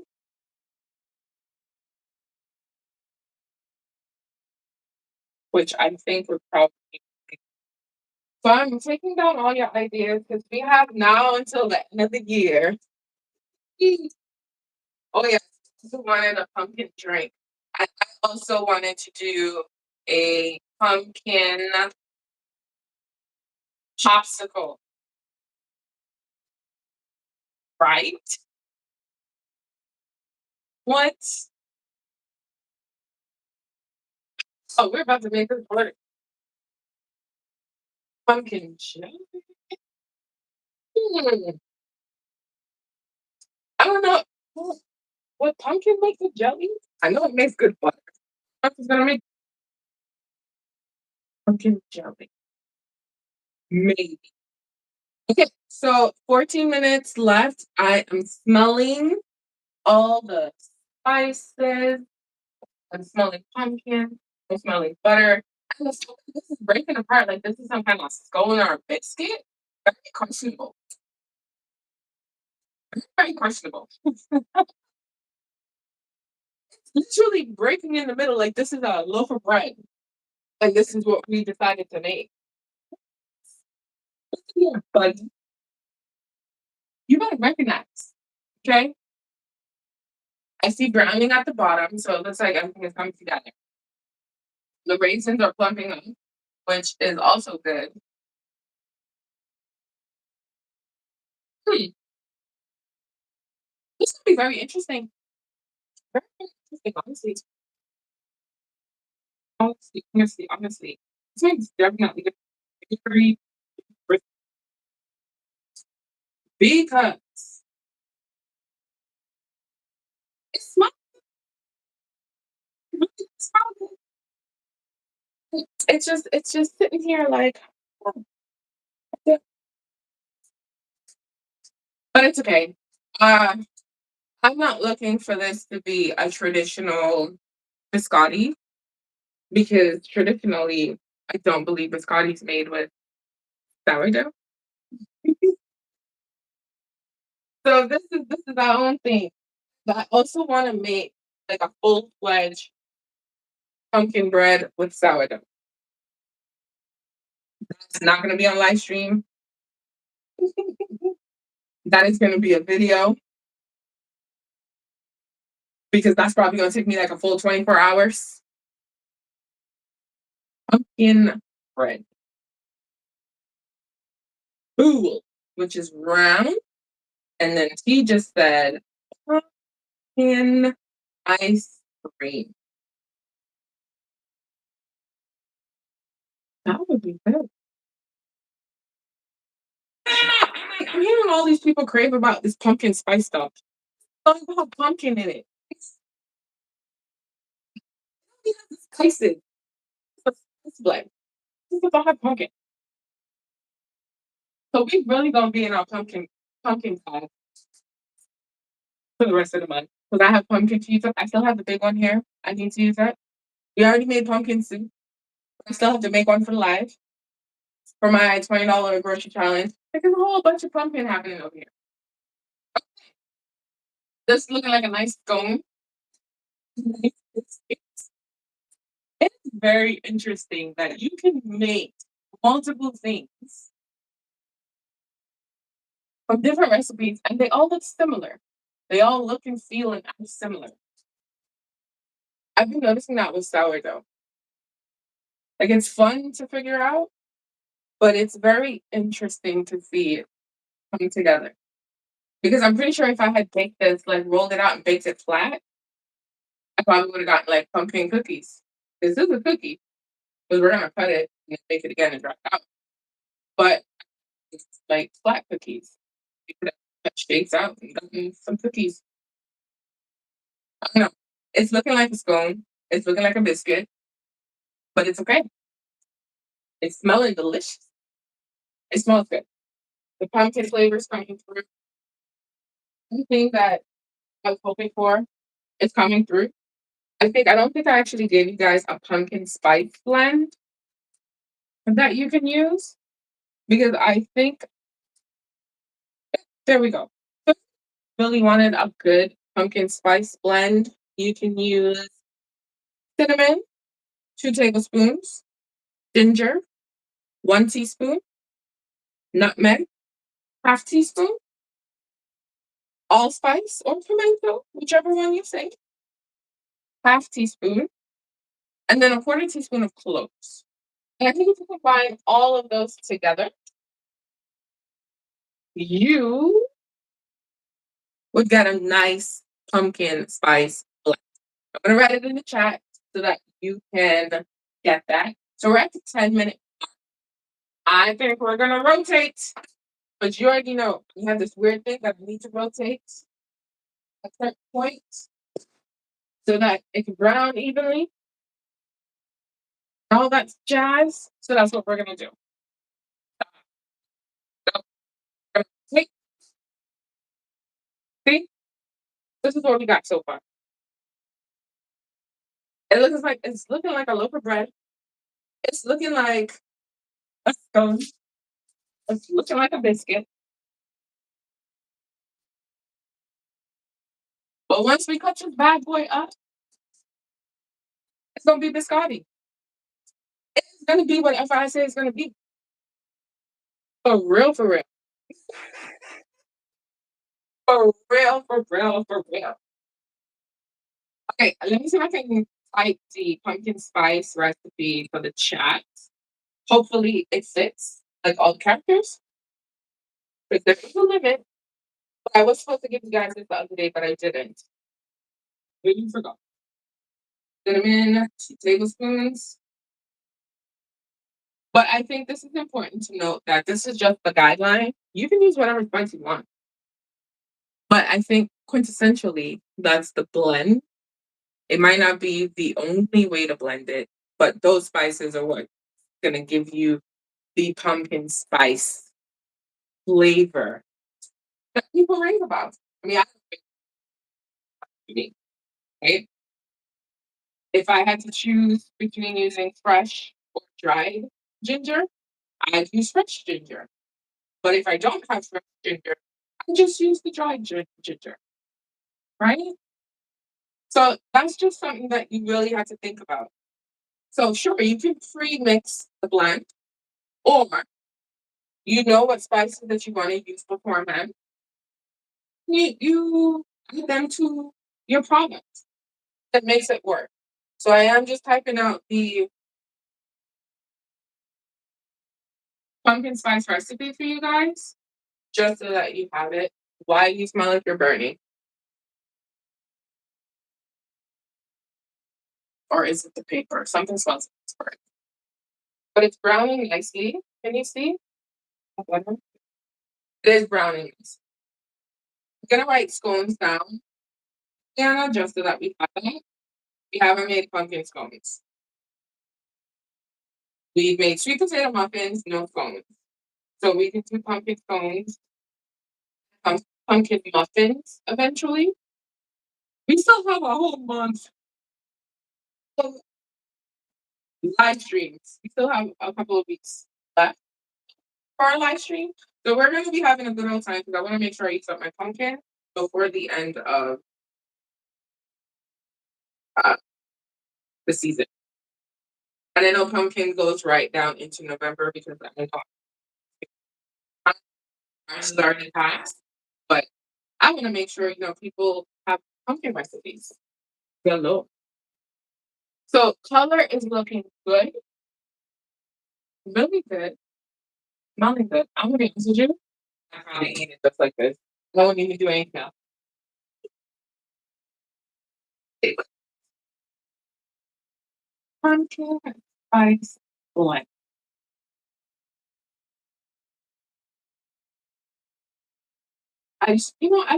S1: which I think would probably. So I'm taking down all your ideas because we have now until the end of the year. Oh yeah, I also wanted a pumpkin drink. I also wanted to do a pumpkin popsicle, right? What? Oh, we're about to make this work. Pumpkin jelly. Hmm. I don't know. What pumpkin makes a jelly? I know it makes good butter. Pumpkin's gonna make pumpkin jelly. Maybe. Okay, so 14 minutes left. I am smelling all the spices. I'm smelling pumpkin. I'm smelling butter. And this is breaking apart like this is some kind of scone or a biscuit. Very questionable. Very questionable. Literally breaking in the middle like this is a loaf of bread. And this is what we decided to make. Yeah, but you gotta recognize. Okay? I see browning at the bottom, so it looks like everything is coming together. The raisins are plumping up, which is also good. Hmm, this could be very interesting. Very interesting, honestly. Honestly. This makes definitely very because it smells It's just sitting here like, oh, yeah, but it's okay. Uh, I'm not looking for this to be a traditional biscotti because traditionally, I don't believe biscotti's made with sourdough. So this is our own thing. But I also want to make like a full-fledged pumpkin bread with sourdough. It's not going to be on live stream. That is going to be a video because that's probably going to take me like a full 24 hours. Pumpkin bread. Bool, which is round. And then he just said pumpkin ice cream. That would be good. I'm hearing all these people crave about this pumpkin spice stuff. Something about pumpkin in it. It's spices. It's blend. This is all have pumpkin. So we really gonna be in our pumpkin pie for the rest of the month. Because I have pumpkin cheese up. I still have the big one here. I need to use that. We already made pumpkin soup. I still have to make one for live for my $20 grocery challenge. Like, there's a whole bunch of pumpkin happening over here. This looking like a nice scone. It's very interesting that you can make multiple things from different recipes and they all look similar. They all look and feel and act similar. I've been noticing that with sourdough. Like it's fun to figure out, but it's very interesting to see it come together. Because I'm pretty sure if I had baked this, like rolled it out and baked it flat, I probably would have gotten like pumpkin cookies. This is a cookie, because we're gonna cut it and bake it again and dry it out. But it's like flat cookies. You could have cut shapes out and gotten some cookies. I don't know. It's looking like a scone. It's looking like a biscuit, but it's okay. It's smelling delicious. It smells good. The pumpkin flavor is coming through. Everything that I was hoping for is coming through. I don't think I actually gave you guys a pumpkin spice blend that you can use because I think there we go. If you really wanted a good pumpkin spice blend, you can use cinnamon, 2 tablespoons, ginger, 1 teaspoon, nutmeg, half teaspoon, allspice or pimento, whichever one you say, half teaspoon, and then a quarter teaspoon of cloves. And I think if you combine all of those together, you would get a nice pumpkin spice blend. I'm gonna write it in the chat so that you can get that. So we're at the 10-minute. I think we're gonna rotate, but you already know you have this weird thing that I need to rotate at certain point so that it can brown evenly. All that jazz. So that's what we're gonna do. So we're gonna take- See, this is what we got so far. It's looking like a loaf of bread. It's looking like a scone. It's looking like a biscuit. But once we cut this bad boy up, it's gonna be biscotti. It's gonna be whatever I say it's gonna be. For real, for real. For real, for real, for real. Okay, let me see if I can type the pumpkin spice recipe for the chat. Hopefully it fits, like all the characters. Because there is a limit. But I was supposed to give you guys this the other day, but I didn't. Really forgot. Cinnamon, 2 tablespoons. But I think this is important to note that this is just the guideline. You can use whatever spice you want. But I think quintessentially, that's the blend It might not be the only way to blend it, but those spices are what's gonna give you the pumpkin spice flavor that people rave about. I mean, I me, right? If I had to choose between using fresh or dried ginger, I'd use fresh ginger. But if I don't have fresh ginger, I just use the dried ginger, right? So that's just something that you really have to think about. So sure, you can pre-mix the blend, or you know what spices that you want to use beforehand. You add them to your product that makes it work. So I am just typing out the pumpkin spice recipe for you guys, just so that you have it. Why you smell like you're burning? Or is it the paper? Something smells like it's burning. But it's browning nicely. Can you see? It is browning nicely. I'm gonna write scones down, Anna, just so that we have it. We haven't made pumpkin scones. We've made sweet potato muffins, no scones. So we can do pumpkin scones, pumpkin muffins eventually. We still have a whole month of live streams. We still have a couple of weeks left for our live stream. So we're going to be having a good old time because I want to make sure I eat up my pumpkin before the end of uh, the season. And I know pumpkin goes right down into November because I know March is already passed. But I want to make sure people have pumpkin recipes. Hello. So color is looking good, really good, smelling good. I'm gonna be honest with you. I probably eat it just like this. I don't need to do anything else. Pumpkin spice blend. I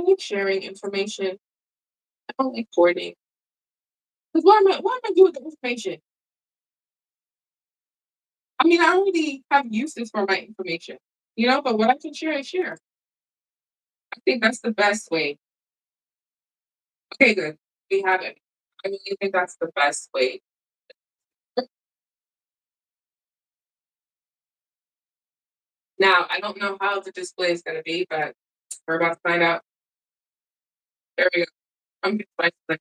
S1: like sharing information. I don't like hoarding. Because what am I doing with the information? I mean, I already have uses for my information, but what I can share, I share. I think that's the best way. Okay, good. We have it. I really think that's the best way. Now, I don't know how the display is going to be, but we're about to find out. There we go. Pumpkin spice blend.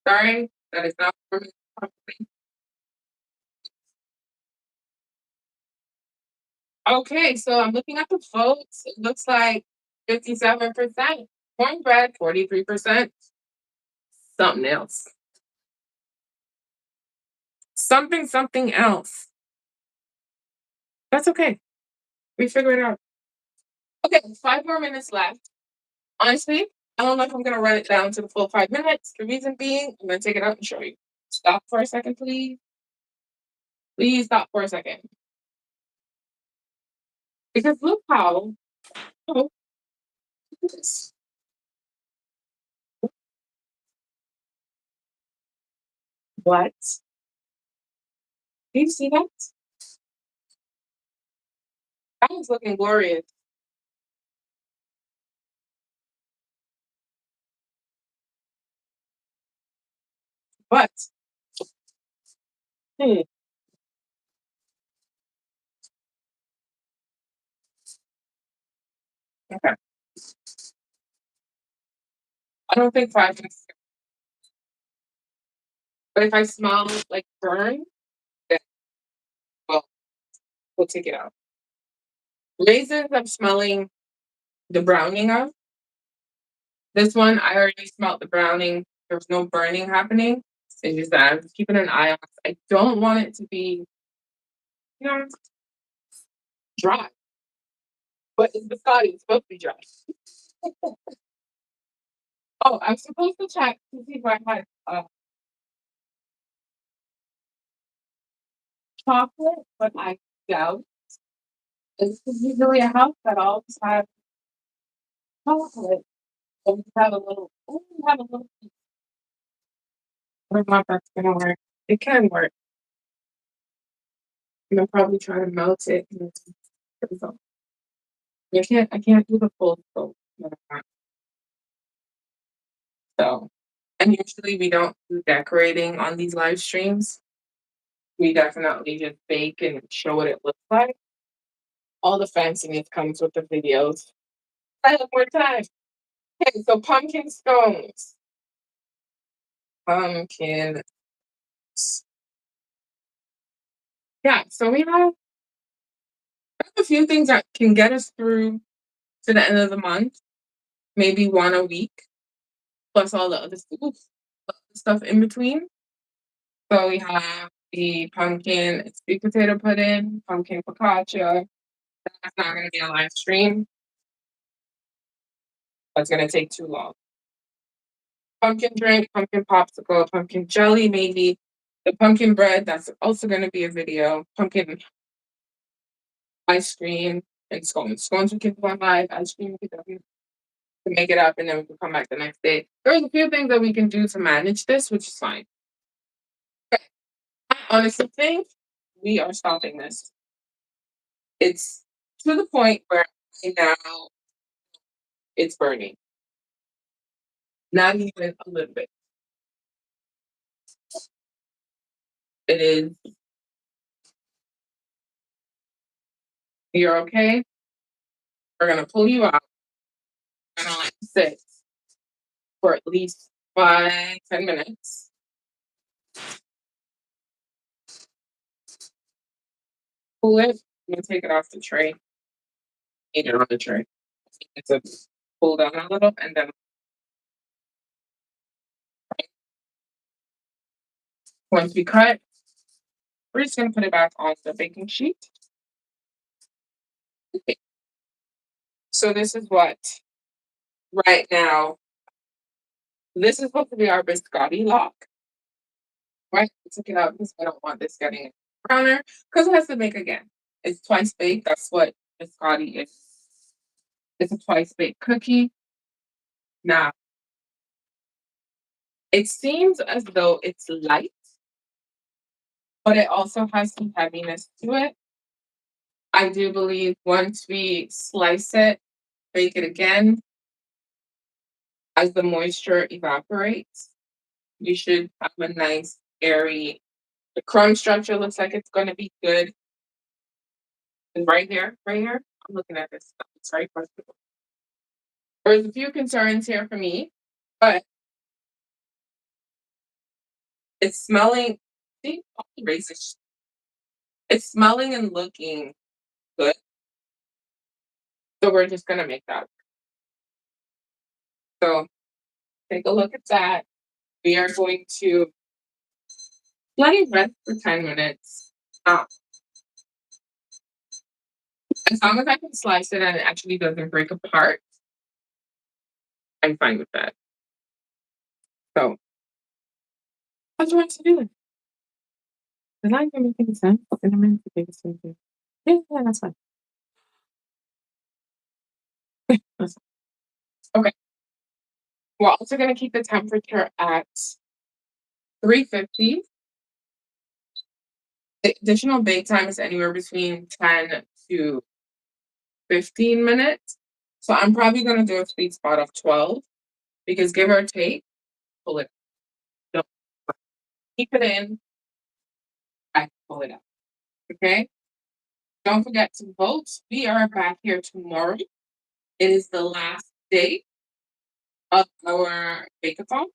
S1: Sorry, that is not for me. Okay, so I'm looking at the votes. It looks like 57%. Cornbread, 43%. Something else. Something else. That's okay. We figure it out. Okay, 5 more minutes left. Honestly, I don't know if I'm gonna run it down to the full 5 minutes. The reason being, I'm gonna take it out and show you. Stop for a second, please. Please stop for a second. Because look how oh, look at this. What? Do you see that? That is looking glorious. But hmm, okay. I don't think 5 minutes. But if I smell like burn, then well, we'll take it out. Raisins, I'm smelling the browning of. This one, I already smelled the browning. There's no burning happening. It's just that I'm just keeping an eye on it. I don't want it to be, you know, dry. But it's Biscotti. It's supposed to be dry. Oh, I'm supposed to check to see if I had chocolate, but I doubt. This is usually a house that always has chocolate. And we have a little, oh, we have a little piece. I don't know if that's gonna work. It can work. I'm gonna probably try to melt it. I can't do the full scope. So, and usually we don't do decorating on these live streams. We definitely just bake and show what it looks like. All the fanciness comes with the videos. I have more time. Okay, so pumpkin scones. Pumpkin. Yeah, so we have a few things that can get us through to the end of the month. Maybe one a week, plus all the other stuff in between. So we have the pumpkin sweet potato pudding, pumpkin focaccia. That's not going to be a live stream. That's going to take too long. Pumpkin drink, pumpkin popsicle, pumpkin jelly, maybe. The pumpkin bread, that's also going to be a video. Pumpkin ice cream and scones. Scones we can do on live, ice cream we can do to make it up, and then we can come back the next day. There's a few things that we can do to manage this, which is fine. Okay. I honestly think we are stopping this. It's to the point where right now it's burning. Not even a little bit. It is. You're okay. We're gonna pull you out. We're gonna let you sit for at least 5-10 minutes. Pull it. I'm gonna take it off the tray. Eat it on the tray. It's a pull down a little, and then once we cut, we're just gonna put it back on the baking sheet. Okay. So this is what right now. This is supposed to be our biscotti lock. Right? I took it out because I don't want this getting browner because it has to bake again. It's twice baked. That's what biscotti is. It's a twice baked cookie. Now, it seems as though it's light, but it also has some heaviness to it. I do believe once we slice it, bake it again, as the moisture evaporates, we should have a nice, airy. The crumb structure looks like it's going to be good. And right here, I'm looking at this stuff. It's right first. There's a few concerns here for me, but it's smelling. See, all the raisins. It's smelling and looking good. So we're just gonna make that. So take a look at that. We are going to let it rest for 10 minutes. As long as I can slice it and it actually doesn't break apart, I'm fine with that. So how's you want to do it? Does that even make any sense? Cinnamon, the biggest thing. Yeah, that's fine. That's fine. Okay. We're also gonna keep the temperature at 350. The additional bake time is anywhere between 10 to 15 minutes. So I'm probably gonna do a sweet spot of 12 because give or take, pull it. Don't keep it in. I pull it out. Okay. Don't forget to vote. We are back here tomorrow. It is the last day of our Bakeathon.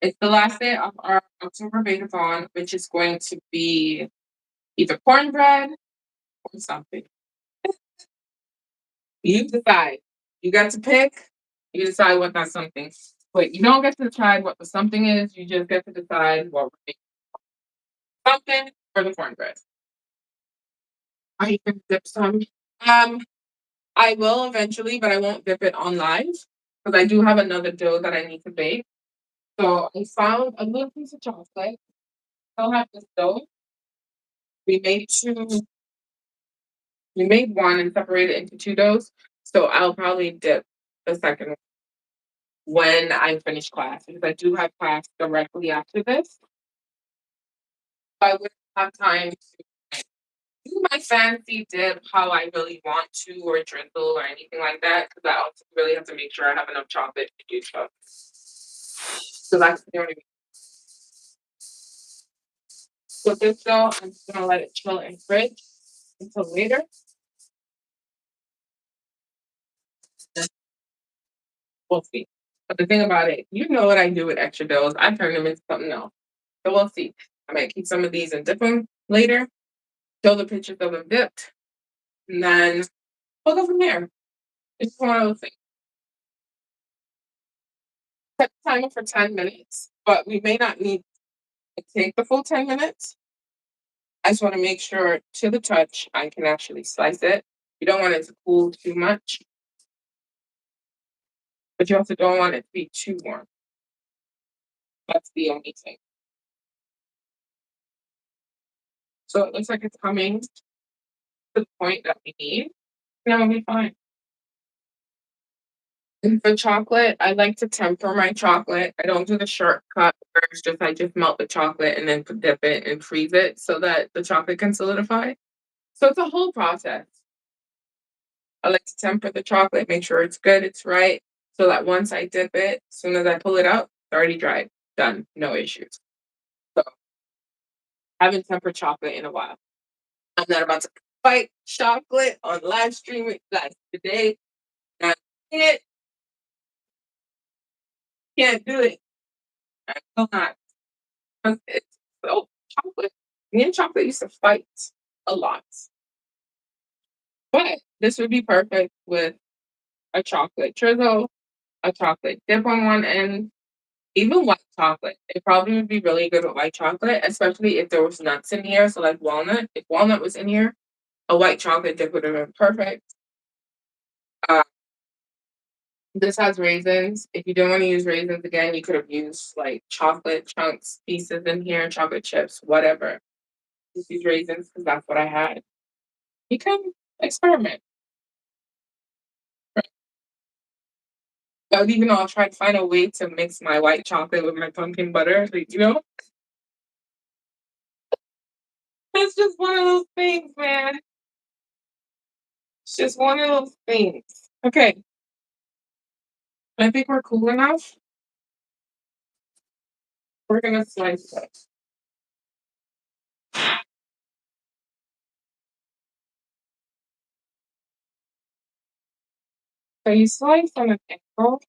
S1: It's the last day of our October Bakeathon, which is going to be either cornbread or something. You decide. You got to pick. You decide what that something. But you don't get to decide what the something is. You just get to decide what we're making. Something or the cornbread. I can dip some. Um, I will eventually, but I won't dip it on live because I do have another dough that I need to bake. So I found a little piece of chocolate. I'll have this dough. We made two We made one and separated it into two doughs. So I'll probably dip the second one when I finish class because I do have class directly after this. I wouldn't have time to do my fancy dip how I really want to, or drizzle, or anything like that. Because I also really have to make sure I have enough chocolate to do so. So that's the only. So this dough, I'm just gonna let it chill in fridge until later. We'll see. But the thing about it, you know what I do with extra doughs. I turn them into something else. So we'll see. I might keep some of these and dip them later. Show the pictures of them dipped, and then we'll go from there. It's one of those things. Set the timer for 10 minutes, but we may not need to take the full 10 minutes. I just want to make sure to the touch I can actually slice it. You don't want it to cool too much, but you also don't want it to be too warm. That's the only thing. So it looks like it's coming to the point that we need. That will be fine. And for chocolate, I like to temper my chocolate. I don't do the shortcut where it's just I just melt the chocolate and then dip it and freeze it so that the chocolate can solidify. So it's a whole process. I like to temper the chocolate, make sure it's good, it's right, so that once I dip it, as soon as I pull it out, it's already dried. Done. No issues. So I haven't tempered chocolate in a while. I'm not about to fight chocolate on live streaming like today. I can't, can't do it. I will not. 'Cause it's so chocolate. Me and chocolate used to fight a lot. But this would be perfect with a chocolate drizzle, a chocolate dip on one end, even white chocolate. It probably would be really good with white chocolate, especially if there was nuts in here. So like walnut. If walnut was in here, a white chocolate dip would have been perfect. Uh, this has raisins. If you don't want to use raisins again, you could have used like chocolate chunks, pieces in here, chocolate chips, whatever. Just use raisins because that's what I had. You can experiment. But even though I'll try to find a way to mix my white chocolate with my pumpkin butter, like, it's just one of those things, man. It's just one of those things. Okay, I think we're cool enough. We're gonna slice it. So you slice on an angle.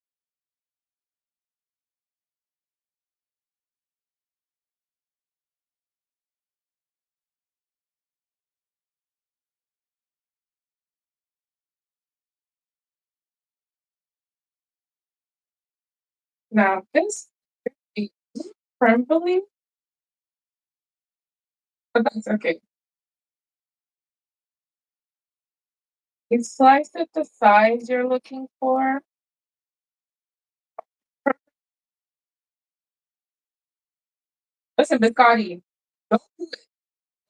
S1: Now this is crumbly, but that's okay. You slice it the size you're looking for. Listen, Biscotti, don't do it.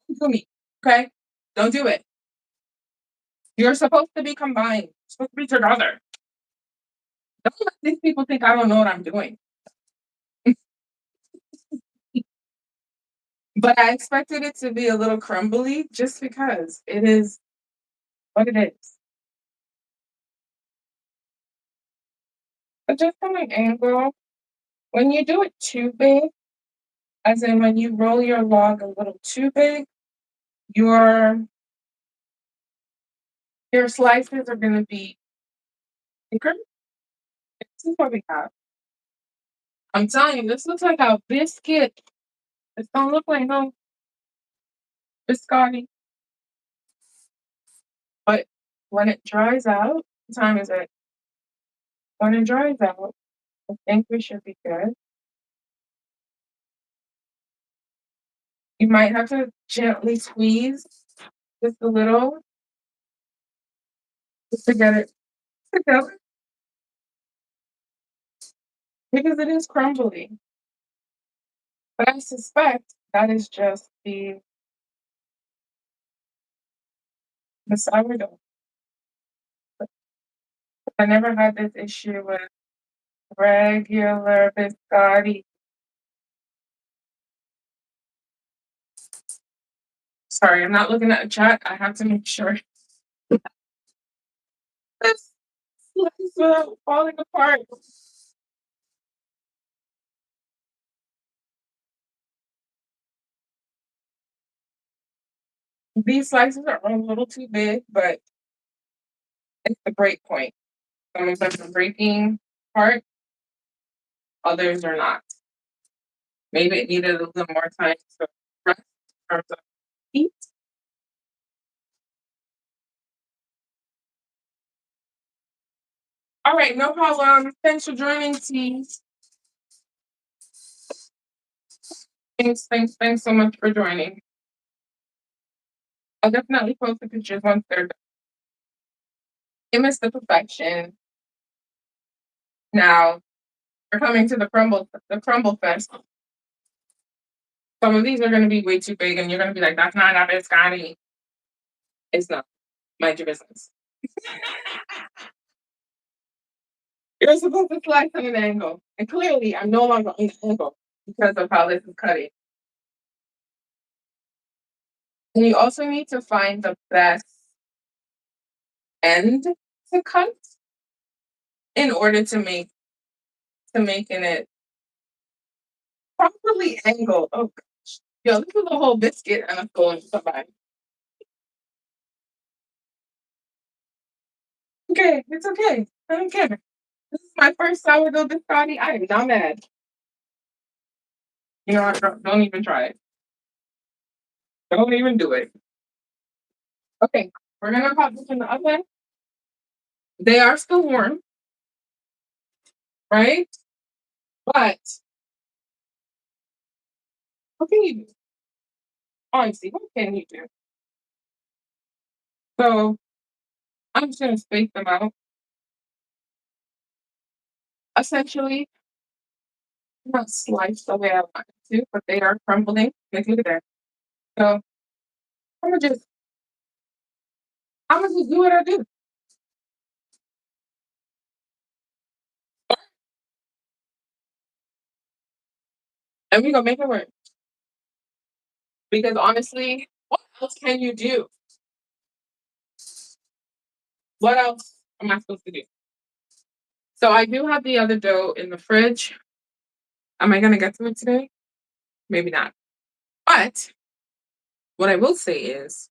S1: Don't do me. Okay? Don't do it. You're supposed to be combined. You're supposed to be together. Don't let these people think I don't know what I'm doing. But I expected it to be a little crumbly just because it is what it is. But just from an angle, when you do it too big, as in when you roll your log a little too big, your your slices are gonna be thicker. This is what we have. I'm telling you, this looks like a biscuit. This don't look like no biscotti. But when it dries out, what time is it? When it dries out, I think we should be good. You might have to gently squeeze just a little just to get it together because it is crumbly. But I suspect that is just The sourdough. I never had this issue with regular biscotti. Sorry, I'm not looking at the chat. I have to make sure this slice without falling apart. These slices are a little too big, but it's the break point. Some of them are breaking part, others are not. Maybe it needed a little more time to rest in terms of heat. All right, no problem. Thanks for joining, T. Thanks so much for joining. I'll definitely post the pictures once they're done. It missed the perfection. Now we're coming to the crumble fest. Some of these are gonna be way too big and you're gonna be like, that's not a biscotti. It's not. Mind your business. You're supposed to slice at an angle. And clearly I'm no longer on the angle because of how this is cutting. And you also need to find the best end to cut in order to making it properly angled. Oh gosh. Yo, this is a whole biscuit and I'm going to somebody. Okay, it's okay. I don't care. This is my first sourdough biscotti. I am not mad. You know what? Don't even try it. Don't even do it. Okay, we're gonna pop this in the oven. They are still warm, right? But what can you do? Honestly, what can you do? So I'm just gonna space them out. Essentially, not sliced the way I want it to, but they are crumbling. Look at that. So I'm gonna just I'm gonna just do what I do. And we're gonna make it work. Because honestly, what else can you do? What else am I supposed to do? So I do have the other dough in the fridge. Am I gonna get to it today? Maybe not. But what I will say is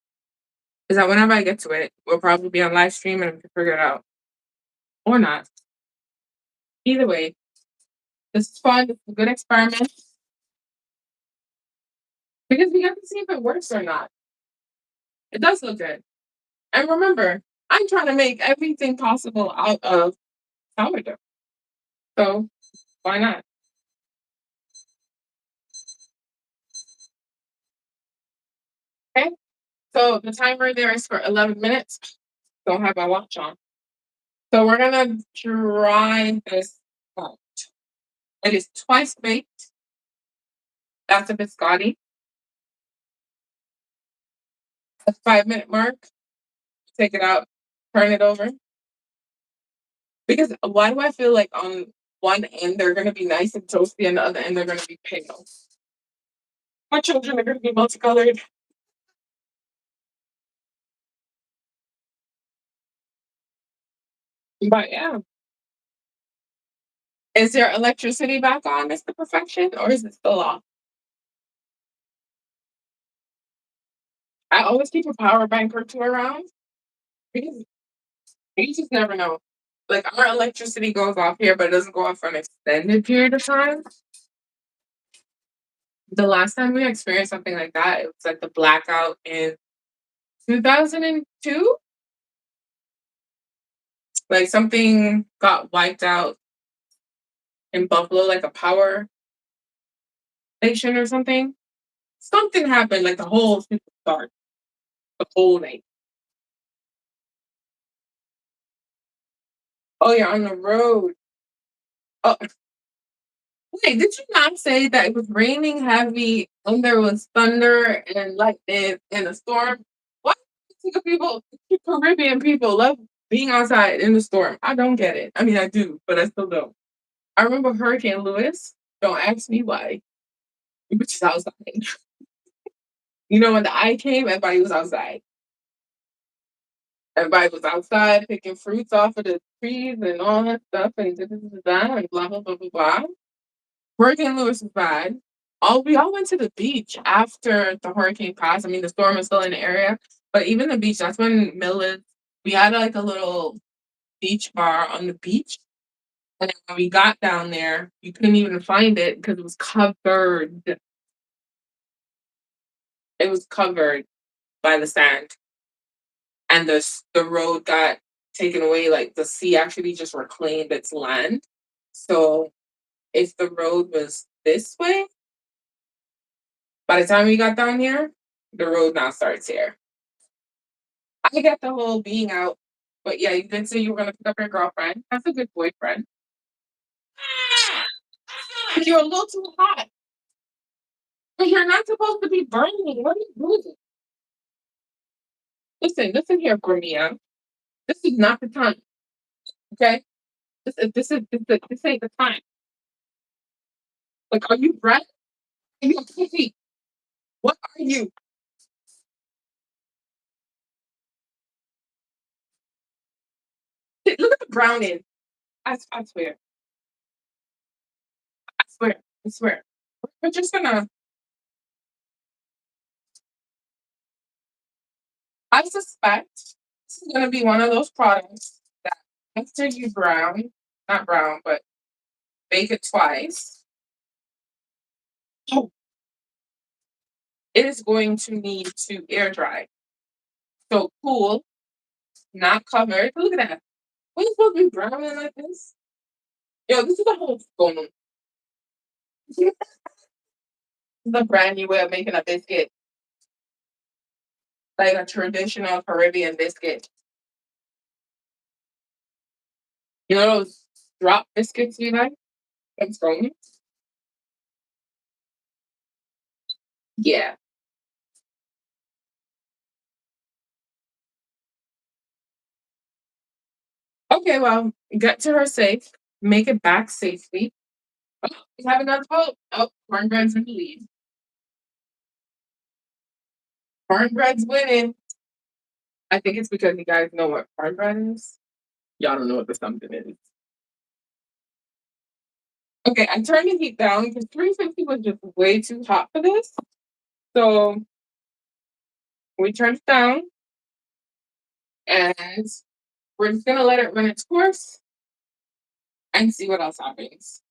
S1: that whenever I get to it, we'll probably be on live stream and we can figure it out. Or not. Either way, this is fun. It's a good experiment. Because we have to see if it works or not. It does look good. And remember, I'm trying to make everything possible out of sourdough. So why not? Okay. So the timer there is for 11 minutes. Don't have my watch on. So we're gonna try this out. It is twice baked. That's a biscotti. A 5 minute mark. Take it out, turn it over. Because why do I feel like on one end they're gonna be nice and toasty and the other end they're gonna be pale? My children are gonna be multicolored. But yeah. Is your electricity back on, Mr. Perfection, or is it still off? I always keep a power bank or two around because you just never know. Like our electricity goes off here, but it doesn't go off for an extended period of time. The last time we experienced something like that, it was like the blackout in 2002. Like something got wiped out in Buffalo, like a power station or something. Something happened, like the whole super dark, the whole night. Oh, you're on the road. Oh, wait, did you not say that it was raining heavy and there was thunder and lightning and a storm? What? Mexican people, Caribbean people love being outside in the storm. I don't get it. I mean, I do, but I still don't. I remember Hurricane Lewis. Don't ask me why. Which is outside. When the eye came, everybody was outside. Everybody was outside picking fruits off of the trees and all that stuff and da and blah blah blah blah blah. Hurricane Lewis was bad. We all went to the beach after the hurricane passed. I mean, the storm was still in the area, but even the beach. That's when Millis. We had like a little beach bar on the beach, and then when we got down there, you couldn't even find it because it was covered. It was covered by the sand, and the road got taken away. Like the sea actually just reclaimed its land. So if the road was this way, by the time we got down here, the road now starts here. I get the whole being out, but yeah, you did say you were gonna pick up your girlfriend. That's a good boyfriend. But you're a little too hot. But you're not supposed to be burning. What are you doing? Listen here, Gramia. This is not the time. Okay? This ain't the time. Like, are you breath? Are you a pussy? What are you? Look at the browning. I swear. I swear. I swear. We're just gonna. I suspect this is gonna be one of those products that after you not brown, but bake it twice. Oh, it is going to need to air dry. So cool, not covered. Look at that. What is supposed to be browning like this? Yo, this is a whole phone. This is a brand new way of making a biscuit, like a traditional Caribbean biscuit. You know those drop biscuits we like? That's from Yeah. Okay, well, get to her safe, make it back safely. Oh, we have another vote. Oh, cornbread's in the lead. Cornbread's winning. I think it's because you guys know what cornbread is. Y'all don't know what the something is. Okay, I turned the heat down because 350 was just way too hot for this. So we turned it down and we're just gonna let it run its course and see what else happens.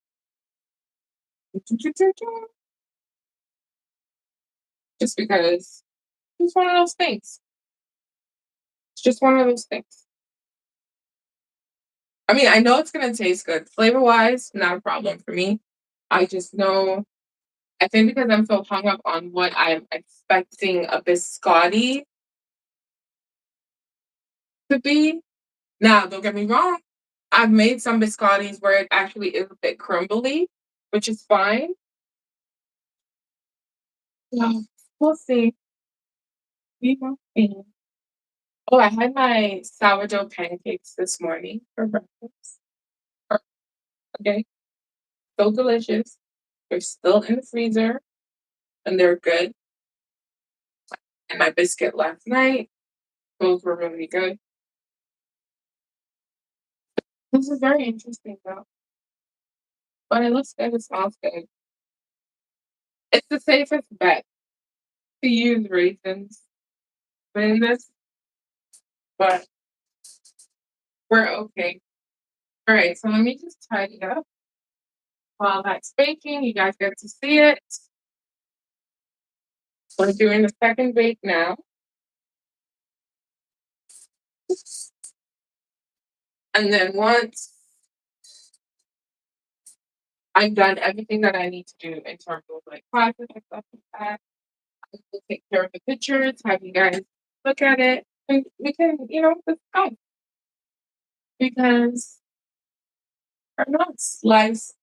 S1: Just because it's one of those things. It's just one of those things. I mean, I know it's gonna taste good. Flavor wise, not a problem for me. I just know I think because I'm so hung up on what I'm expecting a biscotti to be. Now, don't get me wrong. I've made some biscottis where it actually is a bit crumbly, which is fine. Yeah, we'll see. We will see. Oh, I had my sourdough pancakes this morning for breakfast. Okay, so delicious. They're still in the freezer and they're good. And my biscuit last night, those were really good. This is very interesting though. But it looks good, it smells good. It's the safest bet to use raisins in this, but we're okay. All right, so let me just tidy up while that's baking. You guys get to see it. We're doing the second bake now. And then once I've done everything that I need to do in terms of like classes and stuff like that, I will take care of the pictures, have you guys look at it, and we can, discuss. Because they're not sliced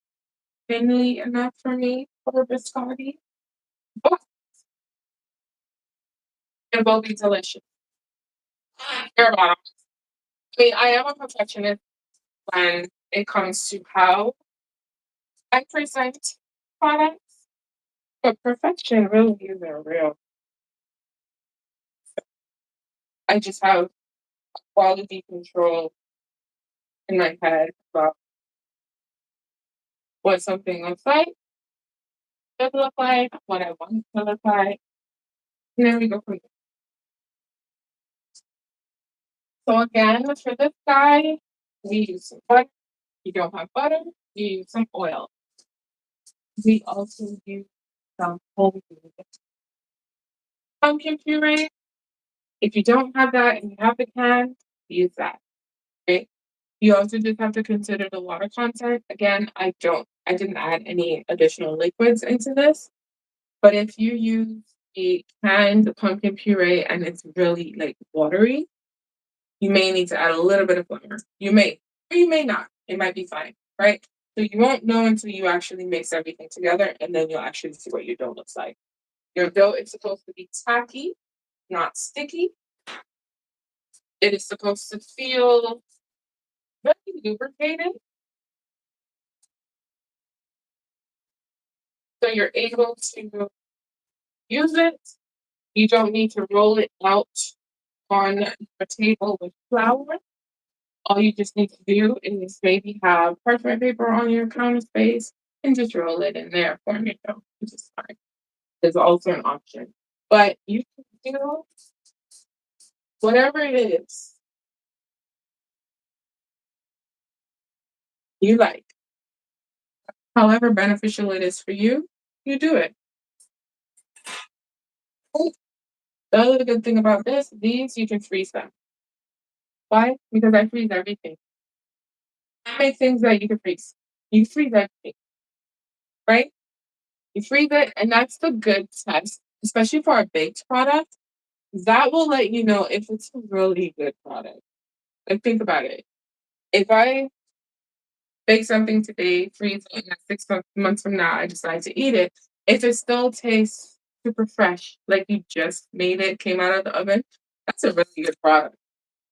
S1: thinly enough for me for biscotti, but it will be delicious. Bare bottom. I mean, I am a perfectionist when it comes to how I present products, but perfection really isn't real. I just have quality control in my head about what something looks like, should look like, what I want it to look like, and then we go from there. So again, for this guy, we use some butter. You don't have butter, you use some oil. We also use some whole food pumpkin puree. If you don't have that and you have the can, use that. Right? You also just have to consider the water content. Again, I didn't add any additional liquids into this. But if you use a canned pumpkin puree and it's really like watery, you may need to add a little bit of flour. You may, or you may not. It might be fine, right? So you won't know until you actually mix everything together, and then you'll actually see what your dough looks like. Your dough is supposed to be tacky, not sticky. It is supposed to feel very lubricated, so you're able to use it. You don't need to roll it out on a table with flour. All you just need to do is maybe have parchment paper on your counter space and just roll it in there for your dough, which is fine. There's also an option. But you can do whatever it is you like. However beneficial it is for you, you do it. The other good thing about this, these you can freeze them. Why? Because I freeze everything. I make things that you can freeze. You freeze everything, right? You freeze it, and that's the good test, especially for a baked product. That will let you know if it's a really good product. Like, think about it. If I bake something today, freeze it, and then months from now, I decide to eat it, if it still tastes super fresh, like you just made it, came out of the oven, that's a really good product.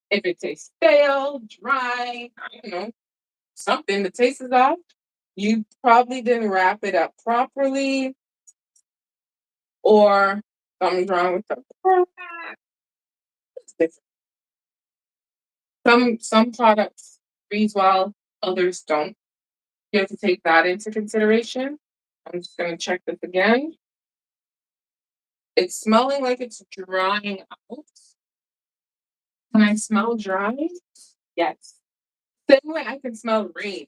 S1: If it tastes stale, dry, I don't know, something, the taste is off, you probably didn't wrap it up properly, or something's wrong with the product. It's different. Some products freeze well, others don't. You have to take that into consideration. I'm just gonna check this again. It's smelling like it's drying out. Can I smell dry? Yes. Same way I can smell rain.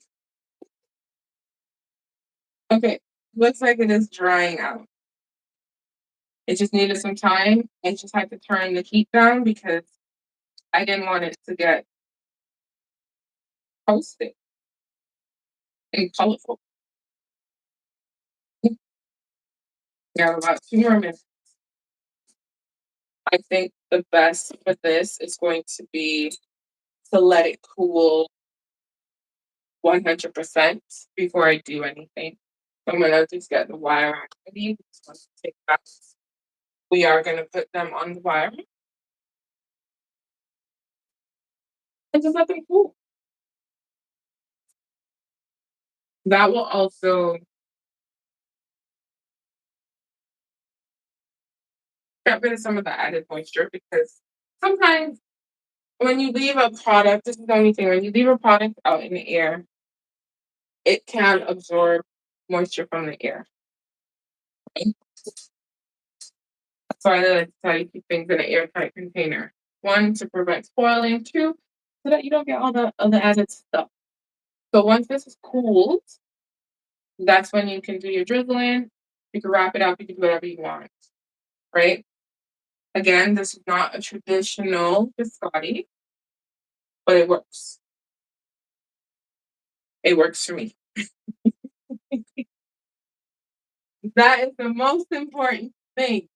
S1: Okay, looks like it is drying out. It just needed some time. I just had to turn the heat down because I didn't want it to get toasted and colorful. We have about 2 more minutes. I think the best for this is going to be to let it cool 100% before I do anything. So I'm gonna just get the wire ready. Just want to take that. We are gonna put them on the wire and just let them cool. That will also get rid of some of the added moisture because sometimes when you leave a product, this is the only thing, when you leave a product out in the air, it can absorb moisture from the air. Right? That's why I like to tell you keep things in an airtight container. One, to prevent spoiling. Two, so that you don't get all the added stuff. So once this is cooled, that's when you can do your drizzling. You can wrap it up. You can do whatever you want, right? Again, this is not a traditional biscotti, but it works. It works for me. That is the most important thing.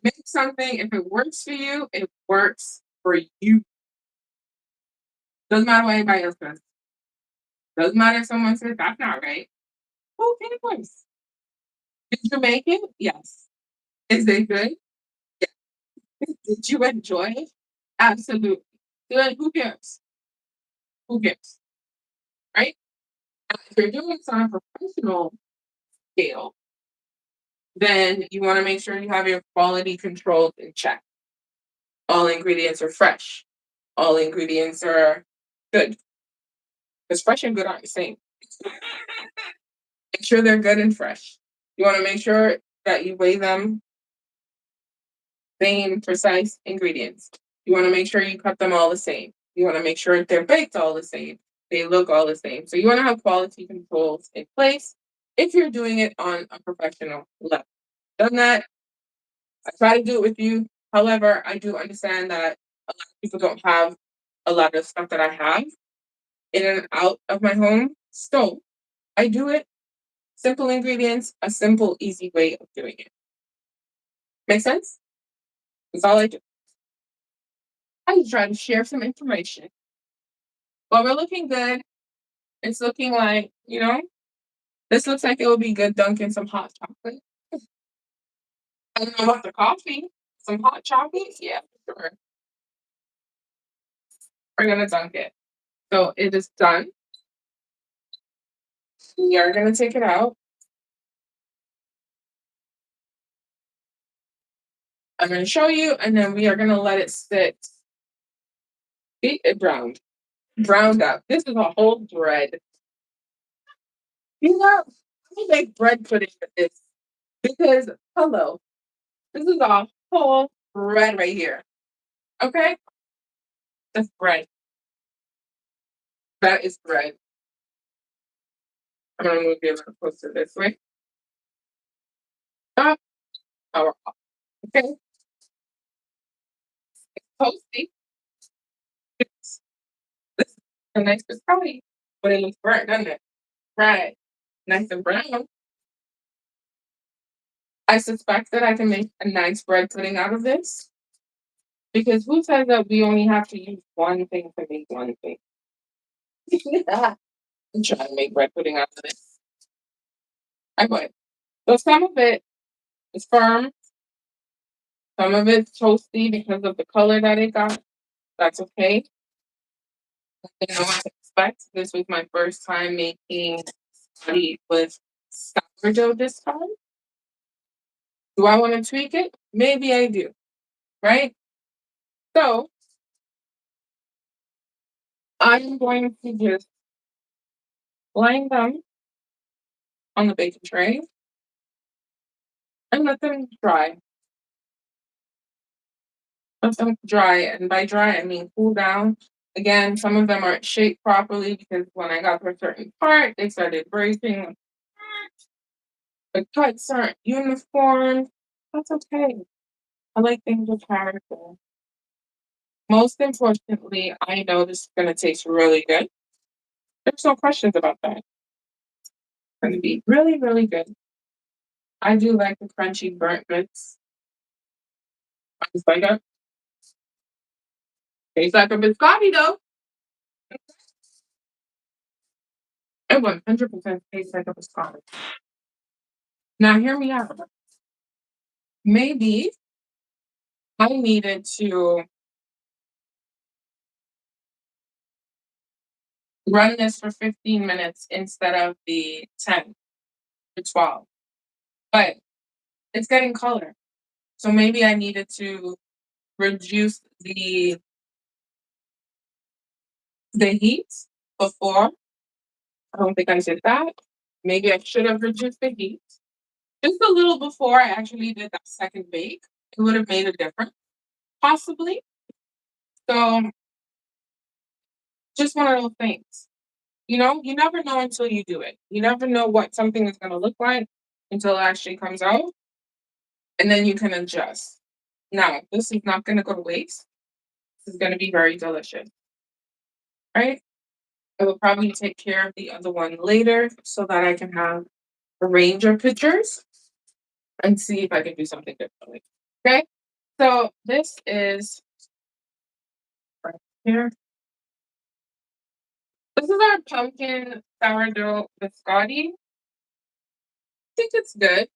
S1: Make something, if it works for you, it works for you. Doesn't matter what anybody else says. Doesn't matter if someone says that's not right. Who cares? Did you make it? Yes. Is it good? Yes. Did you enjoy it? Absolutely. So then who cares? Who cares? Right? Now, if you're doing this on a professional scale, then you want to make sure you have your quality controls in check. All ingredients are fresh. All ingredients are good. Because fresh and good aren't the same. Make sure they're good and fresh. You want to make sure that you weigh them same precise ingredients. You want to make sure you cut them all the same. You want to make sure they're baked all the same. They look all the same. So you want to have quality controls in place if you're doing it on a professional level. Done that, I try to do it with you. However, I do understand that a lot of people don't have a lot of stuff that I have in and out of my home. So I do it simple ingredients, a simple, easy way of doing it. Make sense? That's all I do. I just try to share some information. Well, we're looking good. It's looking like, this looks like it will be good dunking some hot chocolate. I don't know about the coffee. Some hot chocolate? Yeah, for sure. We're gonna dunk it. So it is done. We are gonna take it out. I'm gonna show you, and then we are gonna let it sit. Beat it browned up. This is a whole bread. I make bread pudding with this because hello, this is a whole bread right here. Okay, that's bread. That is bread. I'm gonna move you a little closer this way. Stop. Power off. Okay, toasty. This is a nice biscotti, but it looks burnt, doesn't it? Right. Nice and brown. I suspect that I can make a nice bread pudding out of this because who says that we only have to use one thing to make one thing? I'm trying to make bread pudding out of this. I would. So some of it is firm, some of it's toasty because of the color that it got. That's okay. I didn't know what to expect. This was my first time making spaghetti with sourdough this time. Do I want to tweak it? Maybe I do, right? So I'm going to just line them on the baking tray and let them dry. Let them dry, and by dry I mean cool down. Again, some of them aren't shaped properly because when I got to a certain part, they started breaking. The cuts aren't uniform. That's okay. I like things with character. Most importantly, I know this is going to taste really good. There's no questions about that. It's going to be really, really good. I do like the crunchy burnt bits. It's like a tastes like a biscotti though. It 100% tastes like a biscotti. Now hear me out. Maybe I needed to run this for 15 minutes instead of the 10 to 12. But it's getting color. So maybe I needed to reduce the heat before. I don't think I did that. Maybe I should have reduced the heat just a little before I actually did that second bake. It would have made a difference, possibly. So just one of those things. You never know until you do it. You never know what something is going to look like until it actually comes out, and then you can adjust. Now, this is not going to go to waste. This is going to be very delicious, right? I will probably take care of the other one later so that I can have a range of pictures and see if I can do something differently. Okay, so this is right here. This is our pumpkin sourdough biscotti. I think it's good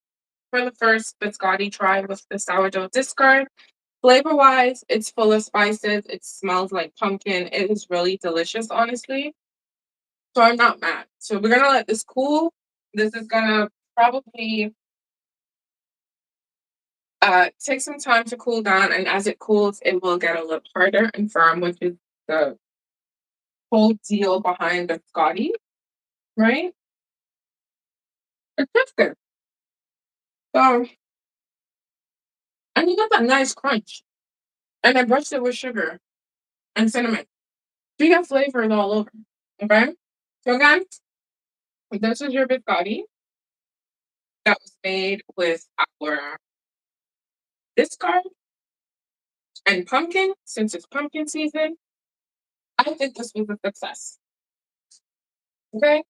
S1: for the first biscotti try with the sourdough discard. Flavor wise, it's full of spices. It smells like pumpkin. It is really delicious, honestly. So I'm not mad. So we're gonna let this cool. This is gonna probably take some time to cool down, and as it cools, it will get a little harder and firm, which is the whole deal behind the Scotty, right? It's just good. So, and you get that nice crunch. And I brushed it with sugar and cinnamon. So you got flavors all over. Okay? So again, this is your biscotti that was made with our discard and pumpkin, since it's pumpkin season. I think this was a success. Okay?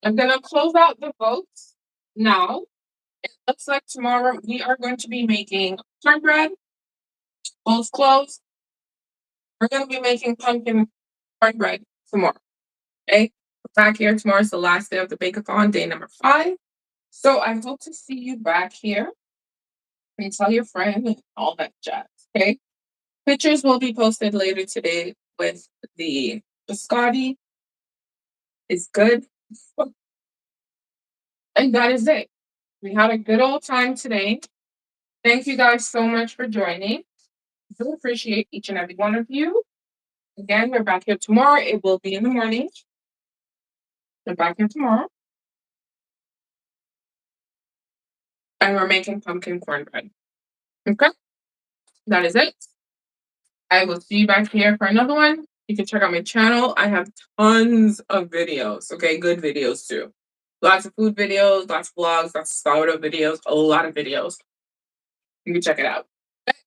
S1: I'm gonna close out the votes now. It looks like tomorrow we are going to be making cornbread, both closed. We're gonna be making pumpkin cornbread tomorrow. Okay? Back here tomorrow is the last day of the Bakeathon, day number 5. So I hope to see you back here and tell your friend and all that jazz. Okay. Pictures will be posted later today with the biscotti. Is good. And that is it. We had a good old time today. Thank you guys so much for joining. I do appreciate each and every one of you. Again, we're back here tomorrow. It will be in the morning. We're back here tomorrow. And we're making pumpkin cornbread. Okay. That is it. I will see you back here for another one. You can check out my channel. I have tons of videos. Okay. Good videos too. Lots of food videos, lots of vlogs, lots of sourdough videos, a lot of videos. You can check it out. Okay,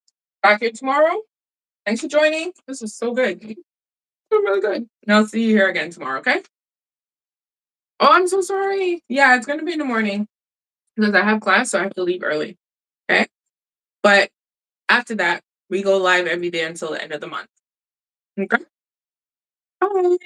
S1: back here tomorrow. Thanks for joining. This is so good. Really good. And I'll see you here again tomorrow, okay? Oh, I'm so sorry. Yeah, it's gonna be in the morning because I have class, so I have to leave early. Okay. But after that, we go live every day until the end of the month. Okay. Bye.